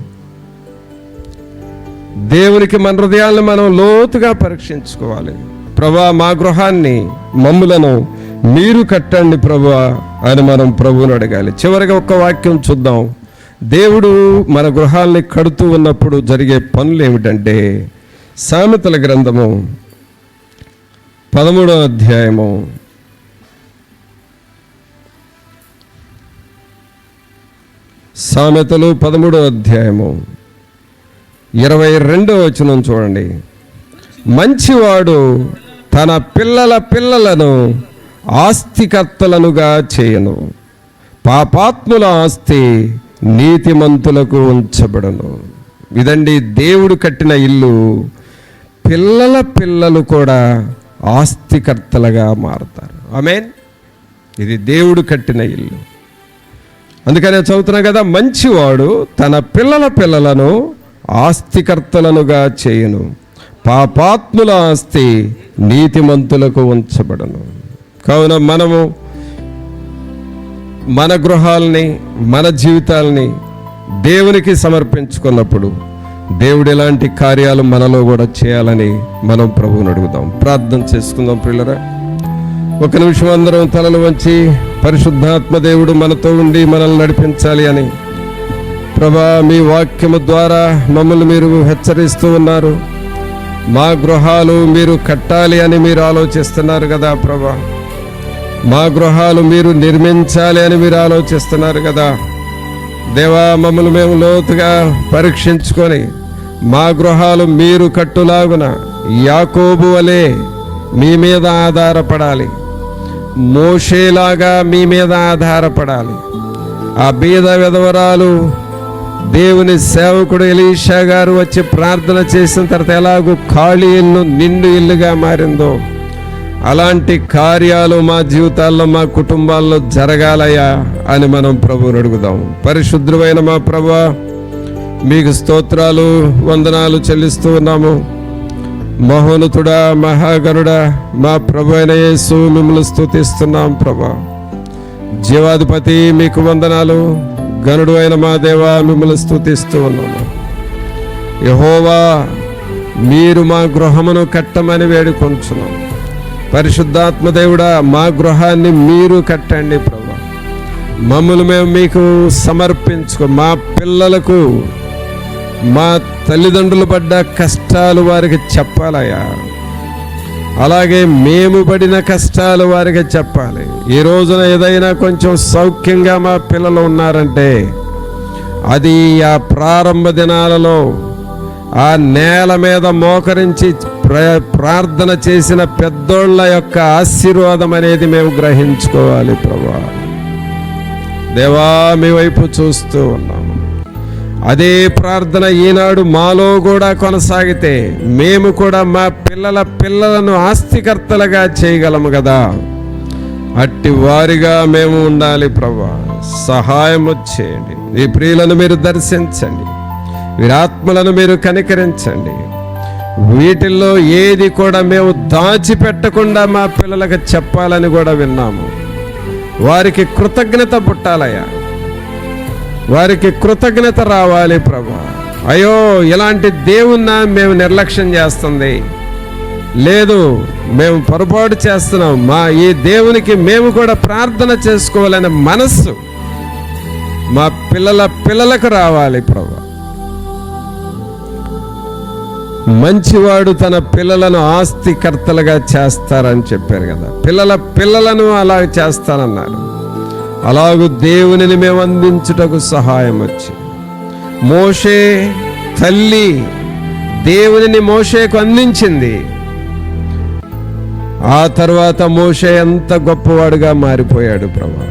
దేవునికి మన హృదయాలను మనం లోతుగా పరీక్షించుకోవాలి. ప్రభువా, మా గృహాన్ని, మమ్ములను మీరు కట్టండి ప్రభువా అని మనం ప్రభువుని అడగాలి. చివరిగా ఒక్క వాక్యం చూద్దాం. దేవుడు మన గృహాల్ని కడుతూ ఉన్నప్పుడు జరిగే పనులు ఏమిటంటే, సామెతల గ్రంథము 13వ అధ్యాయము 13వ అధ్యాయము 22వ వచనం చూడండి. మంచివాడు తన పిల్లల పిల్లలను ఆస్తికర్తలనుగా చేయను, పాపాత్ముల ఆస్తి నీతిమంతులకు ఉంచబడను. ఇదండి దేవుడు కట్టిన ఇల్లు. పిల్లల పిల్లలు కూడా ఆస్తికర్తలుగా మారతారు. ఆమేన్. ఇది దేవుడు కట్టిన ఇల్లు. అందుకనే చదువుతున్నాం కదా, మంచివాడు తన పిల్లల పిల్లలను ఆస్తికర్తలనుగా చేయును, పాపాత్ముల ఆస్తి నీతిమంతులకు ఉంచబడను. కావున మనము మన గృహాలని, మన జీవితాలని దేవునికి సమర్పించుకున్నప్పుడు దేవుడు ఎలాంటి కార్యాలు మనలో కూడా చేయాలని మనం ప్రభువుని అడుగుదాం. ప్రార్థన చేసుకుందాం ప్రియులరా. ఒక నిమిషం అందరం తలలు వంచి, పరిశుద్ధాత్మ దేవుడు మనతో ఉండి మనల్ని నడిపించాలి అని ప్రభా, మీ వాక్యము ద్వారా మమ్మల్ని మీరు హెచ్చరిస్తూ ఉన్నారు. మా గృహాలు మీరు కట్టాలి అని మీరు ఆలోచిస్తున్నారు కదా ప్రభా. మా గృహాలు మీరు నిర్మించాలి అని మీరు ఆలోచిస్తున్నారు కదా దేవా. మమ్మల్ని మేము లోతుగా పరీక్షించుకొని మా గృహాలు మీరు కట్టులాగున యాకోబు వలె మీ మీద ఆధారపడాలి, మోషేలాగా మీ మీద ఆధారపడాలి. ఆ బీద విధవరాలు దేవుని సేవకుడు ఎలీషా గారు వచ్చి ప్రార్థన చేసిన తర్వాత ఎలాగూ ఖాళీ ఇల్లు నిండు ఇల్లుగా మారిందో అలాంటి కార్యాలు మా జీవితాల్లో, మా కుటుంబాల్లో జరగాలయ్యా అని మనం ప్రభువుని అడుగుదాం. పరిశుద్ధమైన మా ప్రభువా, మీకు స్తోత్రాలు వందనాలు చెల్లిస్తూ ఉన్నాము. మహోన్నతుడా, మహాగణుడా, మా ప్రభు అయిన యేసు మిమ్మల్ని స్తుతిస్తున్నాం ప్రభా. జీవాధిపతి మీకు వందనాలు. గణుడు అయిన మా దేవా మిమ్మల్ని స్తుతిస్తూ ఉన్నాము. యెహోవా, మీరు మా గృహమును కట్టమని వేడుకొంచున్నాం. పరిశుద్ధాత్మ దేవుడా, మా గృహాన్ని మీరు కట్టండి ప్రభా. మమ్మల్ని మేము మీకు సమర్పించుకో. మా పిల్లలకు, మా తల్లిదండ్రులు పడ్డ కష్టాలు వారికి చెప్పాలయ్యా. అలాగే మేము పడిన కష్టాలు వారికి చెప్పాలి. ఈ రోజున ఏదైనా కొంచెం సౌఖ్యంగా మా పిల్లలు ఉన్నారంటే అది ఆ ప్రారంభ దినాలలో ఆ నేల మీద మోకరించి ప్రార్థన చేసిన పెద్దోళ్ళ యొక్క ఆశీర్వాదం అనేది మేము గ్రహించుకోవాలి ప్రభా. దేవా, మీ వైపు చూస్తూ ఉన్నాము. అదే ప్రార్థన ఈనాడు మాలో కూడా కొనసాగితే మేము కూడా మా పిల్లలను ఆస్తికర్తలుగా చేయగలము కదా. అట్టి వారిగా మేము ఉండాలి ప్రభా. సహాయం చేయండి. ఈ ప్రియులను మీరు దర్శించండి, వీరి ఆత్మలను మీరు కనికరించండి. వీటిల్లో ఏది కూడా మేము దాచిపెట్టకుండా మా పిల్లలకు చెప్పాలని కూడా విన్నాము. వారికి కృతజ్ఞత పుట్టాలయ్యా, వారికి కృతజ్ఞత రావాలి ప్రభా. అయ్యో, ఇలాంటి దేవుణ్ణి మేము నిర్లక్ష్యం చేస్తుంది లేదు, మేము పొరపాటు చేస్తున్నాం, మా ఈ దేవునికి మేము కూడా ప్రార్థన చేసుకోవాలనే మనస్సు మా పిల్లలకు రావాలి ప్రభా. మంచివాడు తన పిల్లలను ఆస్తికర్తలుగా చేస్తారని చెప్పారు కదా. పిల్లలను అలా చేస్తానన్నారు. అలాగూ దేవునిని మేము అందించుటకు సహాయం వచ్చి, మోషే తల్లి దేవునిని మోషేకు అందించింది. ఆ తర్వాత మోషే ఎంత గొప్పవాడుగా మారిపోయాడు ప్రభా.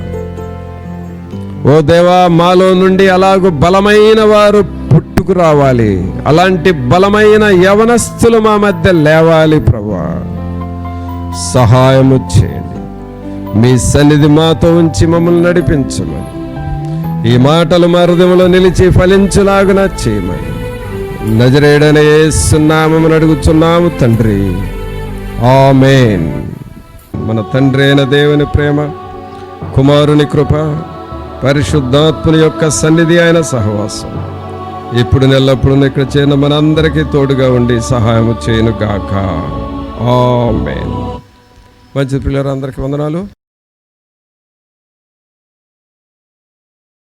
ఓ దేవా, మాలో నుండి అలాగూ బలమైన వారు పుట్టుకు రావాలి. అలాంటి బలమైన యవనస్తులు మా మధ్య లేవాలి ప్రభా. సహాయము చేయండి. మీ సన్నిధి మాతో ఉంచి మమ్మల్ని నడిపించమని, ఈ మాటలు మా హృదయంలో నిలిచి ఫలించులాగున చేయమని నజరేయుడైన యేసు నామమున అడుగుచున్నాము తండ్రి. ఆమేన్. మన తండ్రి అయిన దేవుని ప్రేమ, కుమారుని కృప, పరిశుద్ధాత్ముని యొక్క సన్నిధి అయిన సహవాసం ఇప్పుడు నెల్లప్పుడు ఇక్కడ చేరిన మనందరికీ తోడుగా ఉండి సహాయము చేయను గాక. ఆమేన్. మంచి పిల్లలందరికీ వందనాలు.